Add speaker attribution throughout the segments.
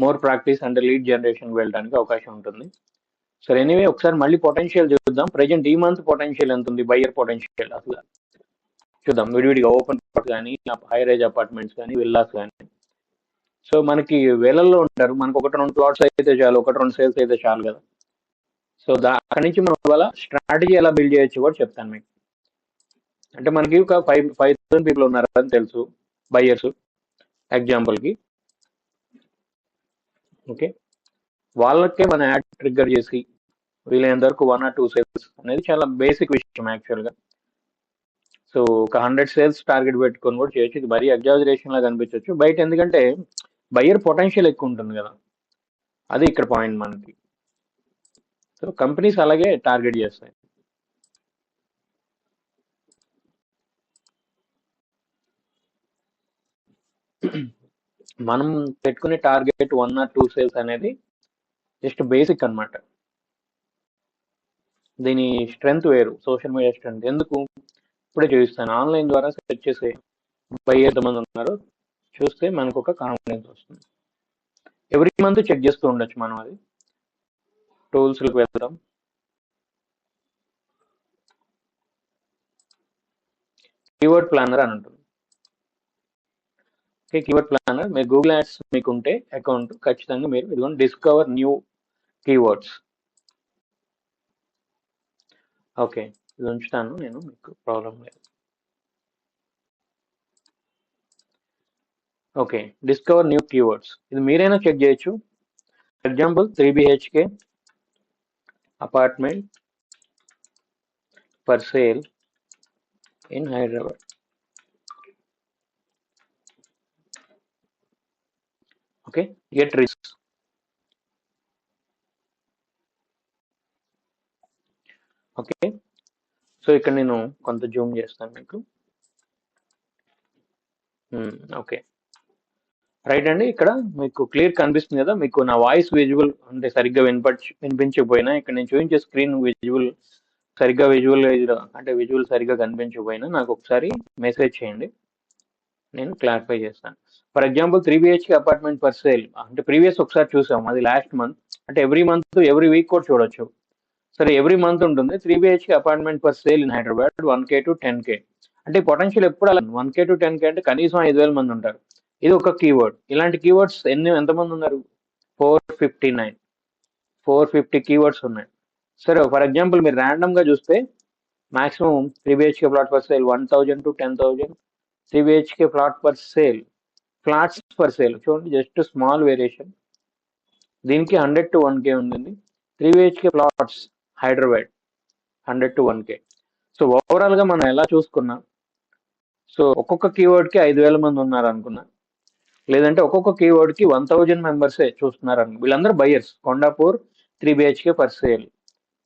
Speaker 1: More practice అంటే lead జనరేషన్కి వెళ్ళడానికి అవకాశం ఉంటుంది. సరే ఎనీవే ఒకసారి మళ్ళీ పొటెన్షియల్ చూద్దాం. ప్రెజెంట్ ఈ మంత్ పొటెన్షియల్ ఎంత ఉంది, బయ్యర్ పొటెన్షియల్ అసలు చూద్దాం విడివిడిగా. ఓపెన్ ప్లాట్ కానీ, హై రైజ్ అపార్ట్మెంట్స్ కానీ, విల్లాస్ కానీ. సో మనకి వేలల్లో ఉంటారు, మనకు ఒకటి రెండు ప్లాట్స్ అయితే చాలు, ఒకటి రెండు సేల్స్ అయితే చాలు కదా. సో అక్కడి నుంచి మనం వల్ల స్ట్రాటజీ ఎలా బిల్డ్ చేయొచ్చు కూడా చెప్తాను మీకు. అంటే మనకి ఒక 5,000 పీపుల్ ఉన్నారు అని తెలుసు బయ్యర్స్ ఎగ్జాంపుల్కి. ఓకే, వాళ్ళకే మన యాడ్ ట్రిగ్గర్ చేసి వీలైనంత వరకు 1 or 2 సేల్స్ అనేది చాలా బేసిక్ విషయం యాక్చువల్గా. సో ఒక 100 సేల్స్ టార్గెట్ పెట్టుకొని కూడా చేయొచ్చు. ఇది మరీ ఎగ్జాజరేషన్ లాగా అనిపించవచ్చు బయట, ఎందుకంటే బయ్యర్ పొటెన్షియల్ ఎక్కువ ఉంటుంది కదా, అది ఇక్కడ పాయింట్ మనకి. సో కంపెనీస్ అలాగే టార్గెట్ చేస్తాయి. మనం పెట్టుకునే టార్గెట్ 1 or 2 సేల్స్ అనేది జస్ట్ బేసిక్ అన్నమాట. దీని స్ట్రెంగ్త్ వేరు, సోషల్ మీడియా స్ట్రెంగ్త్. ఎందుకు ఇప్పుడే చూపిస్తాను. ఆన్లైన్ ద్వారా సెర్చ్ చేసే బయ్యర్ ఎంతమంది ఉన్నారో చూస్తే మనకు ఒక కాన్ఫిడెన్స్ వస్తుంది. ఎవ్రీ మంత్ చెక్ చేస్తూ ఉండొచ్చు మనం. అది టూల్స్కి వెళ్తాం, కీవర్డ్ ప్లానర్ అని ఉంటుంది. ఓకే, కీవర్డ్ ప్లానర్ మీరు గూగుల్ యాడ్స్ మీకు ఉంటే అకౌంట్, ఖచ్చితంగా మీరు ఇదిగోండి డిస్కవర్ న్యూ కీవర్డ్స్. ఓకే, ఇది ఉంచుతాను నేను, మీకు ప్రాబ్లం లేదు. ఓకే, డిస్కవర్ న్యూ కీవర్డ్స్, ఇది మీరైనా చెక్ చేయొచ్చు. For example 3 BHK apartment for sale in Hyderabad. Okay, get risk. Okay, so ఇక్కడ నేను కొంత జూమ్ చేస్తాను మీకు. ఓకే రైట్ అండి, ఇక్కడ మీకు క్లియర్ కనిపిస్తుంది కదా. మీకు నా వాయిస్ విజువల్ అంటే సరిగ్గా వినిపించకపోయినా, ఇక్కడ నేను చూపించే స్క్రీన్ విజువల్ సరిగ్గా విజువల్ సరిగ్గా కనిపించకపోయినా నాకు ఒకసారి మెసేజ్ చేయండి, నేను క్లారిఫై చేస్తాను. For example 3 BHK apartment for sale అంటే ప్రీవియస్ ఒకసారి చూసాం, అది లాస్ట్ మంత్. అంటే ఎవ్రీ మంత్ ఎవ్రీ వీక్ కూడా చూడొచ్చు. సరే ఎవ్రీ మంత్ ఉంటుంది 3 BHK apartment for sale in Hyderabad 1K to 10K. అంటే పొటెన్షియల్ ఎప్పుడు అలా 1K to 10K అంటే కనీసం 5,000 మంది ఉంటారు. ఇది ఒక కీవర్డ్. ఇలాంటి కీవర్డ్స్ ఎంతమంది ఉన్నారు? 450 కీవర్డ్స్ ఉన్నాయి. సరే ఫర్ ఎగ్జాంపుల్ మీరు ర్యాండమ్ గా చూస్తే maximum 3 BHK flat for sale 1,000 to 10,000. 3 BHK flat for sale, flats for sale చూడండి, జస్ట్ స్మాల్ వేరియేషన్. దీనికి 100 to 1K ఉంటుంది. 3 BHK plots Hyderabad 100 to 1K. So overall గా మనం ఎలా చూసుకున్నా, సో ఒక్కొక్క కీవర్డ్ కి 5,000 మంది ఉన్నారు అనుకున్నా, లేదంటే ఒక్కొక్క కీవర్డ్ కి 1,000 మెంబర్సే చూస్తున్నారు అనుకో, వీళ్ళందరూ buyers. Kondapur 3 BHK for sale,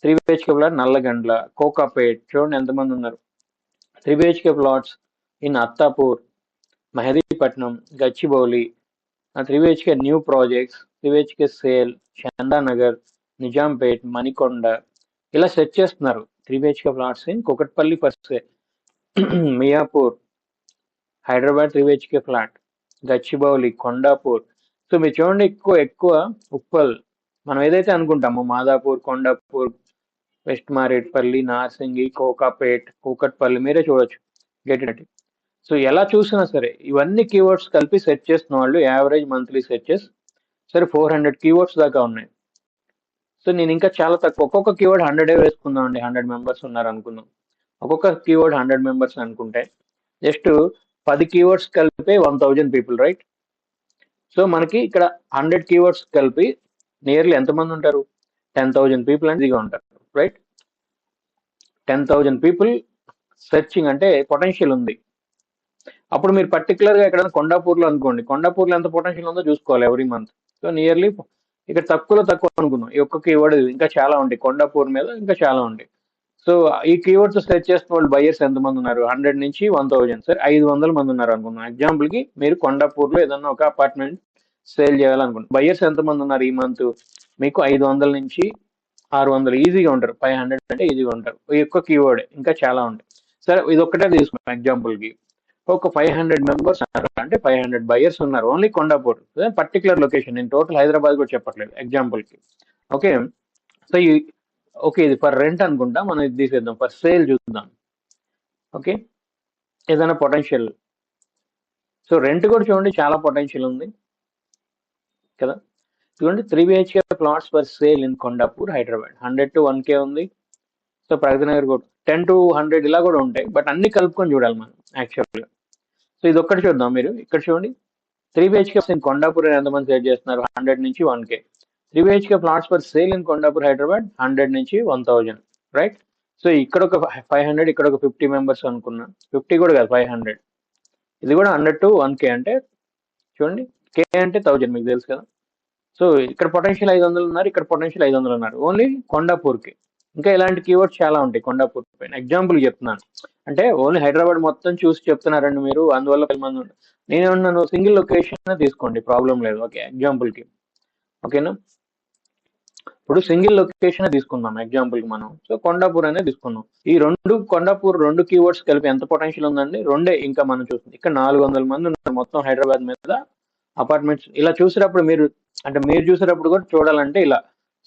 Speaker 1: 3 BHK plot Nallagandla, Kokapet చూడండి ఎంతమంది ఉన్నారు. 3 BHK flats in Attapur, Mehdipatnam, Gachibowli, 3 BHK new projects, 3 BHK sale, Chandanagar, Nizampet, Manikonda, ఇలా సెర్చ్ చేస్తున్నారు. 3 BHK flats in Kukatpally for sale, Miyapur, Hyderabad 3 BHK flat, Gachibowli, Kondapur. So మీరు చూడండి ఎక్కువ ఉప్పల్, మనం ఏదైతే అనుకుంటామో మాదాపూర్, కొండాపూర్, వెస్ట్ మారేట్పల్లి, నార్సింగి, కోకాపేట్, కూకట్పల్లి, మీరే చూడొచ్చు. Get it. సో ఎలా చూసినా సరే ఇవన్నీ కీవర్డ్స్ కలిపి సెర్చ్ చేస్తున్న వాళ్ళు యావరేజ్ మంత్లీ సెర్చెస్ సరే 400 కీవర్డ్స్ దాకా ఉన్నాయి. సో నేను ఇంకా చాలా తక్కువ, ఒక్కొక్క కీవర్డ్ 100 వేసుకుందాం అండి. 100 మెంబర్స్ ఉన్నారు అనుకుందాం, ఒక్కొక్క కీవర్డ్ 100 మెంబర్స్ అనుకుంటే జస్ట్ 10 కీవర్డ్స్ కలిపి 1,000 పీపుల్, రైట్? సో మనకి ఇక్కడ 100 కీవర్డ్స్ కలిపి నియర్లీ ఎంతమంది ఉంటారు? 10,000 పీపుల్ అని ఇదిగా ఉంటారు, రైట్? 10,000 పీపుల్ సెర్చింగ్ అంటే పొటెన్షియల్ ఉంది. అప్పుడు మీరు పర్టికులర్గా ఎక్కడైనా కొండాపూర్లో అనుకోండి, కొండాపూర్లో ఎంత పొటెన్షియల్ ఉందో చూసుకోవాలి ఎవ్రీ మంత్. సో నియర్లీ ఇక్కడ తక్కువలో తక్కువ అనుకుందాం, ఈ ఒక్క కీవర్డ్ ఇంకా చాలా ఉంటాయి, కొండాపూర్ మీద ఇంకా చాలా ఉంటాయి. సో ఈ కీవర్డ్స్ సెర్చ్ చేస్తున్న వాళ్ళు బయర్స్ ఎంతమంది ఉన్నారు? 100 నుంచి 1,000, సరే 500 మంది ఉన్నారు అనుకుందాం. ఎగ్జాంపుల్ కి మీరు కొండాపూర్లో ఏదన్నా ఒక అపార్ట్మెంట్ సేల్ చేయాలనుకుంటున్నారు, బయర్స్ ఎంతమంది ఉన్నారు ఈ మంత్? మీకు 500 నుంచి 600 ఈజీగా ఉంటారు, 500 అంటే ఈజీగా ఉంటారు. ఈ ఒక్క కీవర్డ్ ఇంకా చాలా ఉంటాయి. సరే ఇది ఒక్కటే తీసుకున్నాం ఎగ్జాంపుల్ కి, ఒక 500 మెంబర్స్ అంటే 500 బయర్స్ ఉన్నారు ఓన్లీ కొండాపూర్ పర్టికులర్ లొకేషన్. నేను టోటల్ హైదరాబాద్ కూడా చెప్పట్లేదు ఎగ్జాంపుల్ కి. ఓకే, సో ఓకే ఇది ఫర్ రెంట్ అనుకుంటా, మనం ఇది తీసేద్దాం, ఫర్ సేల్ చూద్దాం. ఓకే, ఏదైనా పొటెన్షియల్. సో రెంట్ కూడా చూడండి చాలా పొటెన్షియల్ ఉంది కదా. చూడండి 3 BHK plots for sale in Kondapur Hyderabad 100 to 1K ఉంది. సో ప్రగతి నగర్ కూడా 10 to 100 ఇలా కూడా ఉంటాయి, బట్ అన్ని కలుపుకొని చూడాలి మనం యాక్చువల్గా. సో ఇది ఒక్కటి చూద్దాం. మీరు ఇక్కడ చూడండి 3 BHK ఇన్ కొండాపూర్ ఎంతమంది సేల్ చేస్తున్నారు, 100 నుంచి 1K. 3 BHK plots for sale in Kondapur Hyderabad 100 నుంచి 1000, రైట్. సో ఇక్కడ ఒక 500, ఇక్కడ ఒక 50 మెంబర్స్ అనుకున్నా, 50 కూడా కాదు 500. ఇది కూడా 100 to 1K అంటే చూడండి, K అంటే 1000 మీకు తెలుసు కదా. సో ఇక్కడ పొటెన్షియల్ 500 ఉన్నారు, ఇక్కడ పొటెన్షియల్ 500 ఉన్నారు ఓన్లీ కొండాపూర్కి. ఇంకా ఇలాంటి కీవర్డ్స్ చాలా ఉంటాయి కొండాపూర్ పైన. ఎగ్జాంపుల్ చెప్తున్నాను, అంటే ఓన్లీ హైదరాబాద్ మొత్తం చూసి చెప్తున్నారండి మీరు, అందువల్ల 10 మంది ఉంటారు. నేనేమన్నాను, సింగిల్ లొకేషన్ తీసుకోండి, ప్రాబ్లం లేదు. ఓకే, ఎగ్జాంపుల్కి. ఓకేనా, ఇప్పుడు సింగిల్ లొకేషన్ తీసుకుందాం ఎగ్జాంపుల్కి మనం. సో కొండాపూర్ అనేది తీసుకున్నాం. ఈ కొండాపూర్ 2 కీవర్డ్స్ కలిపి ఎంత పొటెన్షియల్ ఉందండి, 2. ఇంకా మనం చూస్తుంది ఇక్కడ 400 మంది ఉన్నారు మొత్తం హైదరాబాద్ మీద అపార్ట్మెంట్స్. ఇలా చూసేటప్పుడు మీరు చూసేటప్పుడు కూడా చూడాలంటే ఇలా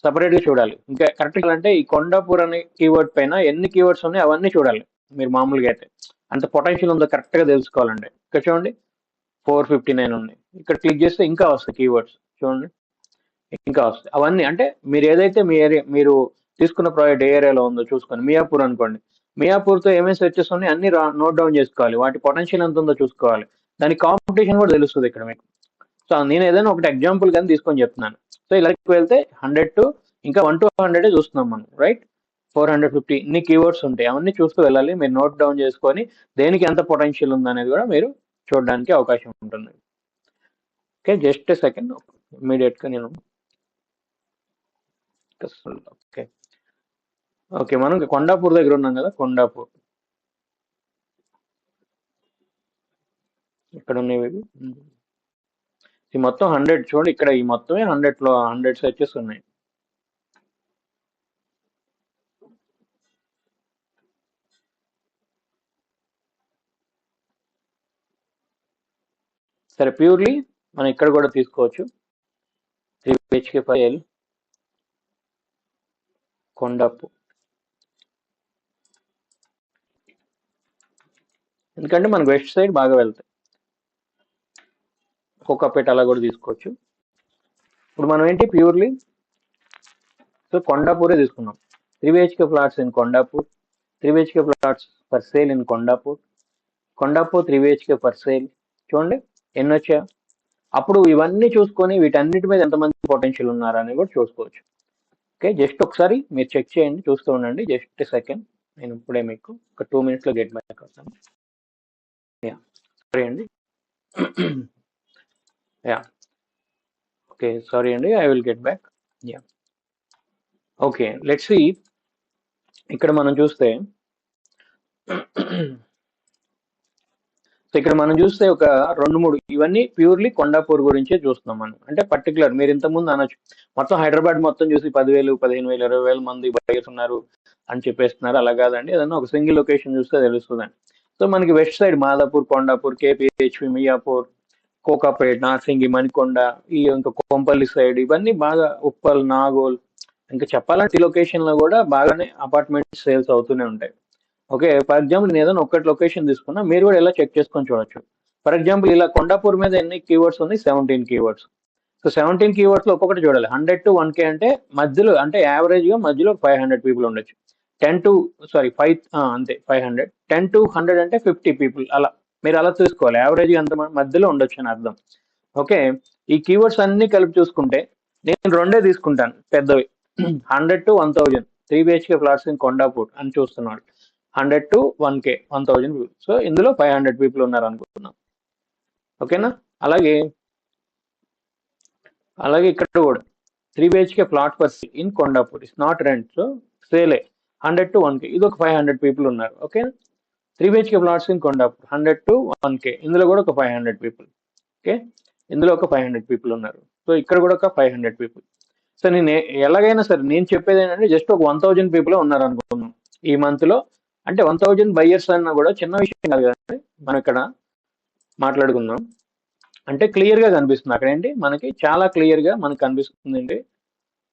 Speaker 1: సపరేట్ గా చూడాలి. ఇంకా కరెక్ట్ అంటే ఈ కొండాపూర్ అనే కీవర్డ్ పైన ఎన్ని కీవర్డ్స్ ఉన్నాయి అవన్నీ చూడాలి మీరు. మామూలుగా అయితే అంత పొటెన్షియల్ ఉందో కరెక్ట్ గా తెలుసుకోవాలండి. ఇక్కడ చూడండి 459 ఉన్నాయి. ఇక్కడ క్లిక్ చేస్తే ఇంకా వస్తాయి కీవర్డ్స్, చూడండి ఇంకా వస్తాయి. అవన్నీ అంటే మీరు ఏదైతే మీ ఏరియా, మీరు తీసుకున్న ప్రాజెక్ట్ ఏ ఏరియాలో ఉందో చూసుకొని, మియాపూర్ అనుకోండి, మియాపూర్తో ఏమేమి సెర్చెస్ ఉన్నాయి అన్ని నోట్ డౌన్ చేసుకోవాలి, వాటి పొటెన్షియల్ ఎంత ఉందో చూసుకోవాలి. దాని కాంపిటీషన్ కూడా తెలుస్తుంది ఇక్కడ మీకు. సో నేను ఏదైనా ఒకటి ఎగ్జాంపుల్ కానీ తీసుకొని చెప్తున్నాను. సో ఇలా వెళ్తే 100 to ఇంకా 1 to 100 చూస్తున్నాం మనం, రైట్. 450 ఇన్ని కీవర్డ్స్ ఉంటాయి, అవన్నీ చూస్తూ వెళ్ళాలి. మీరు నోట్ డౌన్ చేసుకొని దేనికి ఎంత పొటెన్షియల్ ఉందనేది కూడా మీరు చూడడానికి అవకాశం ఉంటుంది. ఓకే, జస్ట్ సెకండ్, ఇమీడియట్ గా నేను ఓకే ఓకే మనం కొండాపూర్ దగ్గర ఉన్నాం కదా. కొండాపూర్ ఇక్కడ ఉన్నాయి ఇవి. ఈ మొత్తం 100 చూడండి, ఇక్కడ ఈ మొత్తమే 100 సెర్చెస్ ఉన్నాయి. సరే, ప్యూర్లీ మనం ఇక్కడ కూడా తీసుకోవచ్చు. 3 BHK ఫైల్ కొండాపూర్, ఎందుకంటే మనకు వెస్ట్ సైడ్ బాగా వెళ్తాయి. కోకాపేట అలా కూడా తీసుకోవచ్చు. ఇప్పుడు మనం ఏంటి ప్యూర్లీ సో కొండాపూరే తీసుకున్నాం. 3 BHK flats in Kondapur, 3 BHK flats for sale in Kondapur, Kondapur 3 BHK for sale. చూడండి ఎన్ని వచ్చా. అప్పుడు ఇవన్నీ చూసుకొని వీటన్నిటి మీద ఎంతమంది పొటెన్షియల్ ఉన్నారని కూడా చూసుకోవచ్చు. ఓకే, జస్ట్ ఒకసారి మీరు చెక్ చేయండి, చూస్తూ ఉండండి. జస్ట్ సెకండ్, నేను ఇప్పుడే మీకు ఒక 2 minutes లో గెట్ బ్యాక్ అవుతాను. యా సారీ అండి, యా ఓకే సారీ అండి, I will get back. Yeah okay, let's see. ఇక్కడ మనం చూస్తే సో ఇక్కడ మనం చూస్తే ఒక 2-3 ఇవన్నీ ప్యూర్లీ కొండాపూర్ గురించే చూస్తున్నాం మనం. అంటే పర్టికులర్ మీరు ఇంతకుముందు అనొచ్చు మొత్తం హైదరాబాద్ మొత్తం చూసి 10,000, 15,000, 20,000 మంది బయర్స్ ఉన్నారు అని చెప్పేస్తున్నారు. అలా కాదండి, ఏదన్నా ఒక సింగిల్ లొకేషన్ చూస్తే తెలుస్తుందండి. సో మనకి west side Madhapur, Kondapur, KPHP, Miyapur, Kokapet, Narsingi, Manikonda, ఈ ఇంకా కొంపల్లి సైడ్ ఇవన్నీ బాగా, ఉప్పల్, నాగోల్, ఇంకా చెప్పాలంటే ఈ లొకేషన్ లో కూడా బాగానే అపార్ట్మెంట్ సేల్స్ అవుతూనే ఉంటాయి. ఓకే, ఫర్ ఎగ్జాంపుల్ నేను ఏదైనా ఒక్కటి లొకేషన్ తీసుకున్నా, మీరు కూడా ఇలా చెక్ చేసుకొని చూడొచ్చు. ఫర్ ఎగ్జాంపుల్ ఇలా కొండాపూర్ మీద ఎన్ని కీవర్డ్స్ ఉంది, 17 కీవర్డ్స్. సో 17 కీవర్డ్స్ లో ఒక్కొక్కటి చూడాలి. 100 to 1K అంటే మధ్యలో, అంటే యావరేజ్ గా మధ్యలో 500 పీపుల్ ఉండొచ్చు. 5 అంతే 500. 10 to 100 అంటే 50 పీపుల్. అలా మీరు అలా చూసుకోవాలి, యావరేజ్ గా అంత మధ్యలో ఉండొచ్చు అని అర్థం. ఓకే, ఈ కీవర్డ్స్ అన్ని కలిపి చూసుకుంటే నేను 2 తీసుకుంటాను పెద్దవి. 100 to 1000 3 BHK flats in Kondapur అని చూస్తున్నాడు. 100 to 1K 1000 పీపుల్. సో ఇందులో 500 పీపుల్ ఉన్నారు అనుకుంటున్నాం. ఓకేనా, అలాగే ఇక్కడ కూడా 3 BHK flat for in Kondapur is not rent, so sale 100 to 1K. ఇది ఒక 500 పీపుల్ ఉన్నారు. Okay, 3 BHK flats in Kondapur 100 to 1K, ఇందులో కూడా ఒక 500 పీపుల్. ఓకే, ఇందులో ఒక 500 పీపుల్ ఉన్నారు. సో ఇక్కడ కూడా ఒక 500 పీపుల్. సో నేను ఎలాగైనా సరే నేను చెప్పేది ఏంటంటే జస్ట్ ఒక 1000 పీపుల్ ఉన్నారు అనుకున్నాం ఈ మంత్ లో. అంటే 1000 బయర్స్ అన్నా కూడా చిన్న విషయం కాదు కదండి, మనం ఇక్కడ మాట్లాడుకుందాం. అంటే క్లియర్ గా కనిపిస్తుంది అక్కడ ఏంటి మనకి చాలా క్లియర్ గా మనకి కనిపిస్తుంది ఏంటి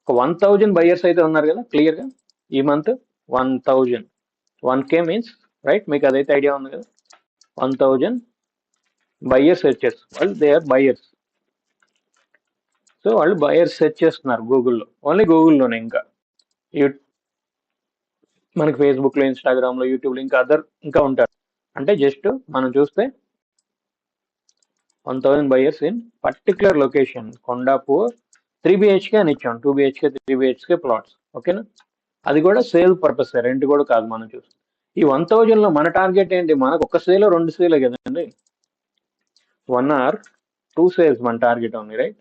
Speaker 1: ఒక 1000 బయర్స్ అయితే ఉన్నారు కదా క్లియర్ గా ఈ మంత్ 1000 1K మీన్స్ రైట్ మీకు అదైతే ఐడియా ఉంది కదా 1000 బయర్స్ సెర్చ్ చేస్తారు వాళ్ళు దే ఆర్ బయర్స్. సో వాళ్ళు బయర్స్ సెర్చ్ చేస్తున్నారు గూగుల్లో ఓన్లీ గూగుల్లోనే ఇంకా యూ- మనకి ఫేస్బుక్ లో ఇన్స్టాగ్రామ్ లో యూట్యూబ్ లో ఇంకా అదర్ ఇంకా ఉంటారు. అంటే జస్ట్ మనం చూస్తే 1000 buyers in particular location Kondapur 3 BHK అని ఇచ్చాం 2 BHK 3 BHK ప్లాట్స్ ఓకేనా. అది కూడా సేల్ పర్పస్ రెంట్ కూడా కాదు మనం చూస్తే. ఈ 1000 లో మన టార్గెట్ ఏంటి మనకు ఒక సేల్ రెండు సేలే కదండి 1 or 2 సేల్స్ మన టార్గెట్ ఉంది రైట్.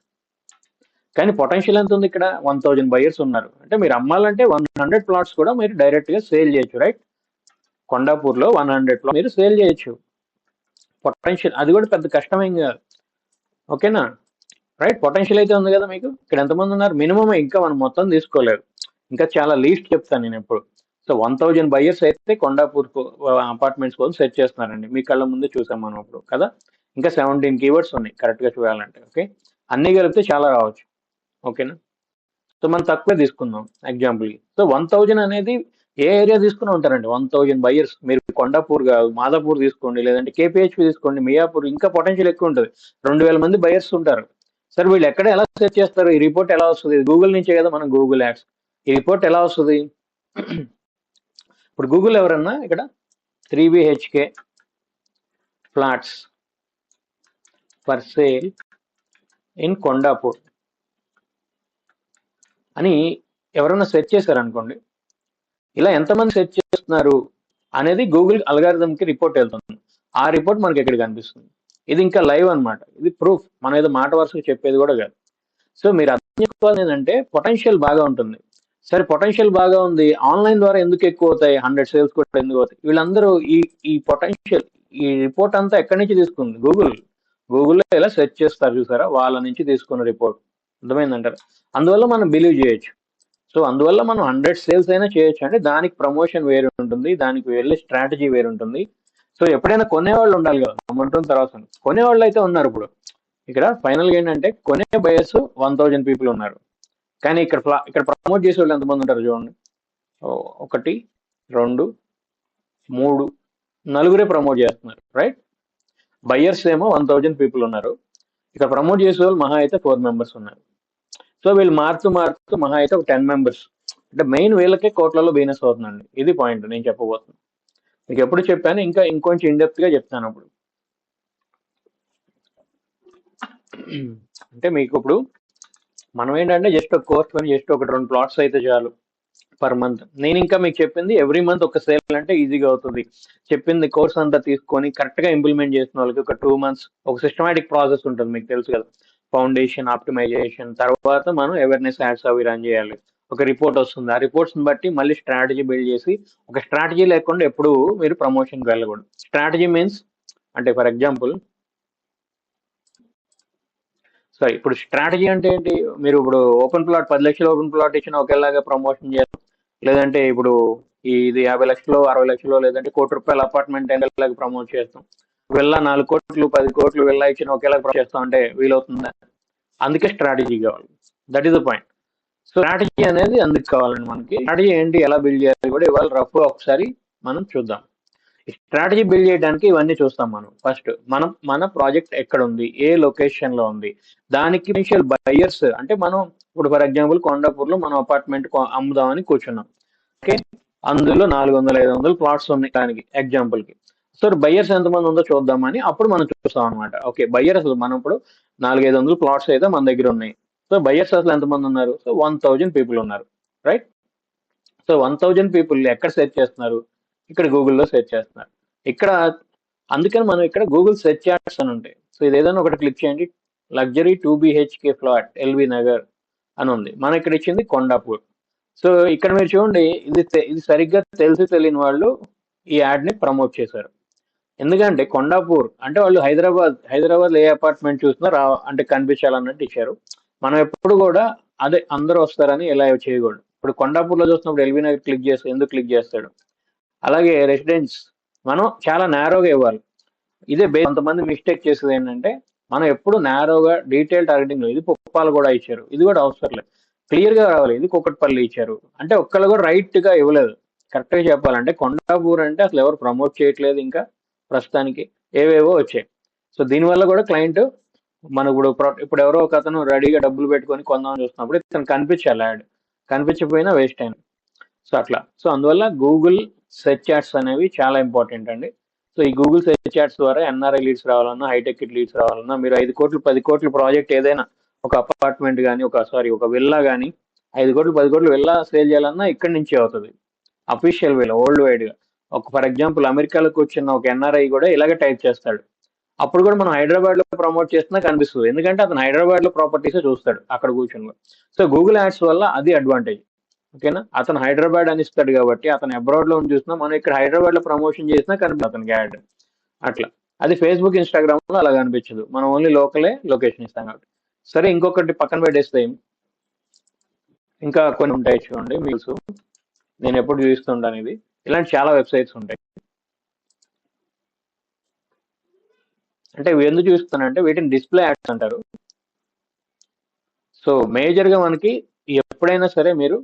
Speaker 1: కానీ పొటెన్షియల్ ఎంత ఉంది ఇక్కడ 1000 బయర్స్ ఉన్నారు అంటే మీరు అమ్మాలంటే 100 ప్లాట్స్ కూడా మీరు డైరెక్ట్ గా సేల్ చేయొచ్చు రైట్. కొండాపూర్ లో 100 ప్లాట్ మీరు సేల్ చేయొచ్చు పొటెన్షియల్ అది కూడా పెద్ద కష్టమేం కాదు ఓకేనా రైట్. పొటెన్షియల్ అయితే ఉంది కదా మీకు ఇక్కడ ఎంతమంది ఉన్నారు మినిమం ఇంకా మనం మొత్తం తీసుకోలేరు ఇంకా చాలా లీస్ట్ చెప్తాను నేను ఎప్పుడు. సో 1000 బయర్స్ అయితే కొండాపూర్ అపార్ట్మెంట్స్ కోసం సెట్ చేస్తున్నారండి మీ కళ్ళ ముందే చూసాం మనం ఇప్పుడు కదా. ఇంకా 17 కీవర్డ్స్ ఉన్నాయి కరెక్ట్ గా చూడాలంటే ఓకే. అన్ని కలిపితే చాలా రావచ్చు ఓకేనా. సో మనం తక్కువే తీసుకుందాం ఎగ్జాంపుల్. సో 1000 అనేది ఏ ఏరియా తీసుకుని ఉంటారండి 1000 బయర్స్ మీరు కొండాపూర్ కాదు మాదాపూర్ తీసుకోండి లేదంటే కేపీహెచ్పి తీసుకోండి మియాపూర్ ఇంకా పొటెన్షియల్ ఎక్కువ ఉంటుంది 2000 మంది బయర్స్ ఉంటారు. సార్ వీళ్ళు ఎక్కడ ఎలా సెర్చ్ చేస్తారు ఈ రిపోర్ట్ ఎలా వస్తుంది గూగుల్ నుంచే కదా మనం గూగుల్ యాడ్స్ ఈ రిపోర్ట్ ఎలా వస్తుంది. ఇప్పుడు గూగుల్ ఎవరన్నా ఇక్కడ 3 BHK flats for sale in Kondapur అని ఎవరన్నా సెర్చ్ చేశారనుకోండి ఇలా ఎంతమంది సెర్చ్ చేస్తున్నారు అనేది గూగుల్ అల్గారిథం కి రిపోర్ట్ వెళ్తుంది. ఆ రిపోర్ట్ మనకి ఎక్కడ కనిపిస్తుంది. ఇది ఇంకా లైవ్ అన్నమాట ఇది ప్రూఫ్ మనం ఏదో మాట వరుసగా చెప్పేది కూడా కాదు. సో మీరు అర్థం చేసుకోవాలి ఏంటంటే పొటెన్షియల్ బాగా ఉంటుంది. సరే పొటెన్షియల్ బాగా ఉంది ఆన్లైన్ ద్వారా ఎందుకు ఎక్కువ అవుతాయి 100 సేల్స్ కూడా ఎందుకు అవుతాయి వీళ్ళందరూ ఈ ఈ పొటెన్షియల్ ఈ రిపోర్ట్ అంతా ఎక్కడి నుంచి తీసుకుంది గూగుల్లో ఎలా సెర్చ్ చేస్తారు చూసారా వాళ్ళ నుంచి తీసుకున్న రిపోర్ట్ అర్థమైందంటారు. అందువల్ల మనం బిలీవ్ చేయొచ్చు. సో అందువల్ల మనం 100 సేల్స్ అయినా చేయొచ్చు అంటే దానికి ప్రమోషన్ వేరు ఉంటుంది దానికి వెళ్ళే స్ట్రాటజీ వేరు ఉంటుంది. సో ఎప్పుడైనా కొనేవాళ్ళు ఉండాలి కదా అమౌంట్ తర్వాత కొనేవాళ్ళు అయితే ఉన్నారు ఇప్పుడు ఇక్కడ ఫైనల్ గా ఏంటంటే కొనే బయర్స్ 1000 పీపుల్ ఉన్నారు. కానీ ఇక్కడ ప్రమోట్ చేసే వాళ్ళు ఎంతమంది ఉంటారు చూడండి 1 2 3 నలుగురే ప్రమోట్ చేస్తున్నారు రైట్. బయర్స్ ఏమో 1000 పీపుల్ ఉన్నారు ఇక్కడ ప్రమోట్ చేసే వాళ్ళు మహా అయితే 4 మెంబర్స్ ఉన్నారు. సో వీళ్ళు మారుతూ మహా అయితే ఒక 10 మెంబర్స్ అంటే మెయిన్ వీళ్ళకే కోట్లలో బిజినెస్ అవుతుందండి. ఇది పాయింట్ నేను చెప్పబోతున్నాను మీకు ఎప్పుడు చెప్పాను ఇంకా ఇంకొంచెం ఇండెప్త్ గా చెప్తాను అప్పుడు. అంటే మీకు ఇప్పుడు మనం ఏంటంటే జస్ట్ ఒక కోర్స్ కొని జస్ట్ ఒక 2 ప్లాట్స్ అయితే చాలు పర్ మంత్. నేను ఇంకా మీకు చెప్పింది ఎవ్రీ మంత్ ఒక సేల్ అంటే ఈజీగా అవుతుంది. చెప్పింది కోర్స్ అంతా తీసుకొని కరెక్ట్ గా ఇంప్లిమెంట్ చేసిన వాళ్ళకి ఒక 2 months ఒక సిస్టమేటిక్ ప్రాసెస్ ఉంటుంది మీకు తెలుసు కదా. ఫౌండేషన్ ఆప్టిమైజేషన్ తర్వాత మనం అవేర్నెస్ యాడ్స్ అవి రన్ చేయాలి. ఒక రిపోర్ట్ వస్తుంది ఆ రిపోర్ట్స్ బట్టి మళ్ళీ స్ట్రాటజీ బిల్డ్ చేసి ఒక స్ట్రాటజీ లేకుండా ఎప్పుడు మీరు ప్రమోషన్కి వెళ్ళకూడదు. స్ట్రాటజీ మీన్స్ అంటే ఫర్ ఎగ్జాంపుల్ సారీ ఇప్పుడు స్ట్రాటజీ అంటే ఏంటి మీరు ఇప్పుడు ఓపెన్ ప్లాట్ 10 లక్షలు ఓపెన్ ప్లాట్ ఇచ్చిన ఒకేలాగా ప్రమోషన్ చేయాలి లేదంటే ఇప్పుడు ఇది 50 లక్షలు 60 లక్షలు లేదంటే ₹1,00,00,000 అపార్ట్మెంట్ ఎలాగ ప్రమోట్ చేస్తాం వెళ్ళా 4 కోట్లు 10 కోట్లు వెళ్ళా ఇచ్చిన ఒకేలాగా ప్రమోట్ చేస్తాం అంటే వీలవుతుందా. అందుకే స్ట్రాటజీ కావాలి that is the point. Strategy అనేది అందుకు కావాలండి మనకి. స్ట్రాటజీ ఏంటి ఎలా బిల్డ్ చేయాలి కూడా ఇవాళ రఫ్ ఒకసారి మనం చూద్దాం. స్ట్రాటజీ బిల్డ్ చేయడానికి ఇవన్నీ చూస్తాం మనం. ఫస్ట్ మన ప్రాజెక్ట్ ఎక్కడ ఉంది ఏ లొకేషన్ లో ఉంది దానికి పొటెన్షియల్ బయర్స్ అంటే మనం ఇప్పుడు ఫర్ ఎగ్జాంపుల్ కొండాపూర్ లో మనం అపార్ట్మెంట్ అమ్ముదామని కూర్చున్నాం ఓకే. అందులో 400-500 ప్లాట్స్ ఉన్నాయి దానికి ఎగ్జాంపుల్ కి. సో బయర్స్ ఎంతమంది ఉందో చూద్దామని అప్పుడు మనం చూస్తాం అనమాట. ఓకే బయర్స్ మనం ఇప్పుడు 400-500 ప్లాట్స్ అయితే మన దగ్గర ఉన్నాయి. సో బయర్స్ అసలు ఎంతమంది ఉన్నారు సో 1000 పీపుల్ ఉన్నారు రైట్. సో 1000 పీపుల్ ఎక్కడ సెర్చ్ చేస్తున్నారు ఇక్కడ గూగుల్లో సెర్చ్ చేస్తున్నారు ఇక్కడ. అందుకని మనం ఇక్కడ గూగుల్ సెర్చ్ యాడ్స్ అని ఉంటాయి. సో ఇది ఏదైనా ఒకటి క్లిక్ చేయండి luxury 2 BHK flat LB Nagar అని ఉంది మనం ఇక్కడ ఇచ్చింది కొండాపూర్. సో ఇక్కడ మీరు చూడండి ఇది సరిగ్గా తెలిసి తెలియని వాళ్ళు ఈ యాడ్ ని ప్రమోట్ చేశారు. ఎందుకంటే కొండాపూర్ అంటే వాళ్ళు హైదరాబాద్ ఏ అపార్ట్మెంట్ చూసినా అంటే కనిపించాలన్నట్టు ఇచ్చారు. మనం ఎప్పుడు కూడా అదే అందరూ వస్తారని ఇలా చేయకూడదు. ఇప్పుడు కొండాపూర్ లో చూసినప్పుడు ఎల్బీ నగర్ క్లిక్ చేస్తే ఎందుకు క్లిక్ చేస్తాడు. అలాగే రెసిడెన్స్ మనం చాలా నేరోగా ఇవ్వాలి. ఇదే కొంతమంది మిస్టేక్ చేసేది ఏంటంటే మనం ఎప్పుడు నేరోగా డీటెయిల్ టార్గెటింగ్ ఇది పుప్పాలు కూడా ఇచ్చారు, ఇది కూడా అవసరం లేదు, క్లియర్ గా రావాలి. ఇది కూకట్పల్లి ఇచ్చారు అంటే ఒక్కళ్ళు కూడా రైట్ గా ఇవ్వలేదు. కరెక్ట్ గా చెప్పాలంటే కొండాపూర్ అంటే అసలు ఎవరు ప్రమోట్ చేయట్లేదు ఇంకా ప్రస్తుతానికి, ఏవేవో వచ్చాయి. సో దీనివల్ల కూడా క్లయింట్ మన ఇప్పుడు ఎవరో ఒక అతను రెడీగా డబ్బులు పెట్టుకొని కొందామని చూస్తున్నప్పుడు ఇతను కనిపించాలి యాడ్, కనిపించకపోయినా వేస్ట్ అయిన. సో అట్లా. సో అందువల్ల గూగుల్ సెర్చ్ యాడ్స్ అనేవి చాలా ఇంపార్టెంట్ అండి. సో ఈ గూగుల్ సెర్చ్ యాడ్స్ ద్వారా ఎన్ఆర్ఐ లీడ్స్ రావాలన్నా, హైటెక్ లీడ్స్ రావాలన్నా, మీరు 5 కోట్లు 10 కోట్లు ప్రాజెక్ట్ ఏదైనా, ఒక అపార్ట్మెంట్ కానీ, ఒక విల్లా కానీ, 5 కోట్లు 10 కోట్లు విల్లా సేల్ చేయాలన్నా ఇక్కడి నుంచే అవుతుంది. అఫీషియల్ వేలో వరల్డ్ వైడ్ గా. ఫర్ ఎగ్జాంపుల్ అమెరికాలోకి వచ్చిన ఒక ఎన్ఆర్ఐ కూడా ఇలాగే టైప్ చేస్తాడు. అప్పుడు కూడా మనం హైదరాబాద్ లో ప్రమోట్ చేస్తున్నా కనిపిస్తుంది, ఎందుకంటే అతను హైదరాబాద్ లో ప్రాపర్టీస్ చూస్తాడు అక్కడ కూర్చొని. సో గూగుల్ యాడ్స్ వల్ల అది అడ్వాంటేజ్. ఓకేనా, అతను హైదరాబాద్ అని ఇస్తాడు కాబట్టి అతను అబ్రాడ్ లో ఉండి చూసినా, మనం ఇక్కడ హైదరాబాద్ లో ప్రమోషన్ చేసినా కనిపిస్తుంది అతనికి యాడ్. అట్లా. అది ఫేస్బుక్ ఇన్స్టాగ్రామ్ లో అలా కనిపించదు, మనం ఓన్లీ లోకలే లొకేషన్ ఇస్తాం కాబట్టి. సరే, ఇంకొకటి పక్కన పెట్టేస్తే ఇంకా కొన్ని ఉంటాయి చూడండి మీకు, నేను ఎప్పుడు చూస్తుంటాను ఇది. ఇలాంటి చాలా వెబ్సైట్స్ ఉంటాయి. అంటే ఇవి ఎందుకు చూస్తానంటే వీటిని డిస్ప్లే యాడ్స్ అంటారు. సో మేజర్ గా మనకి ఎప్పుడైనా సరే మీరు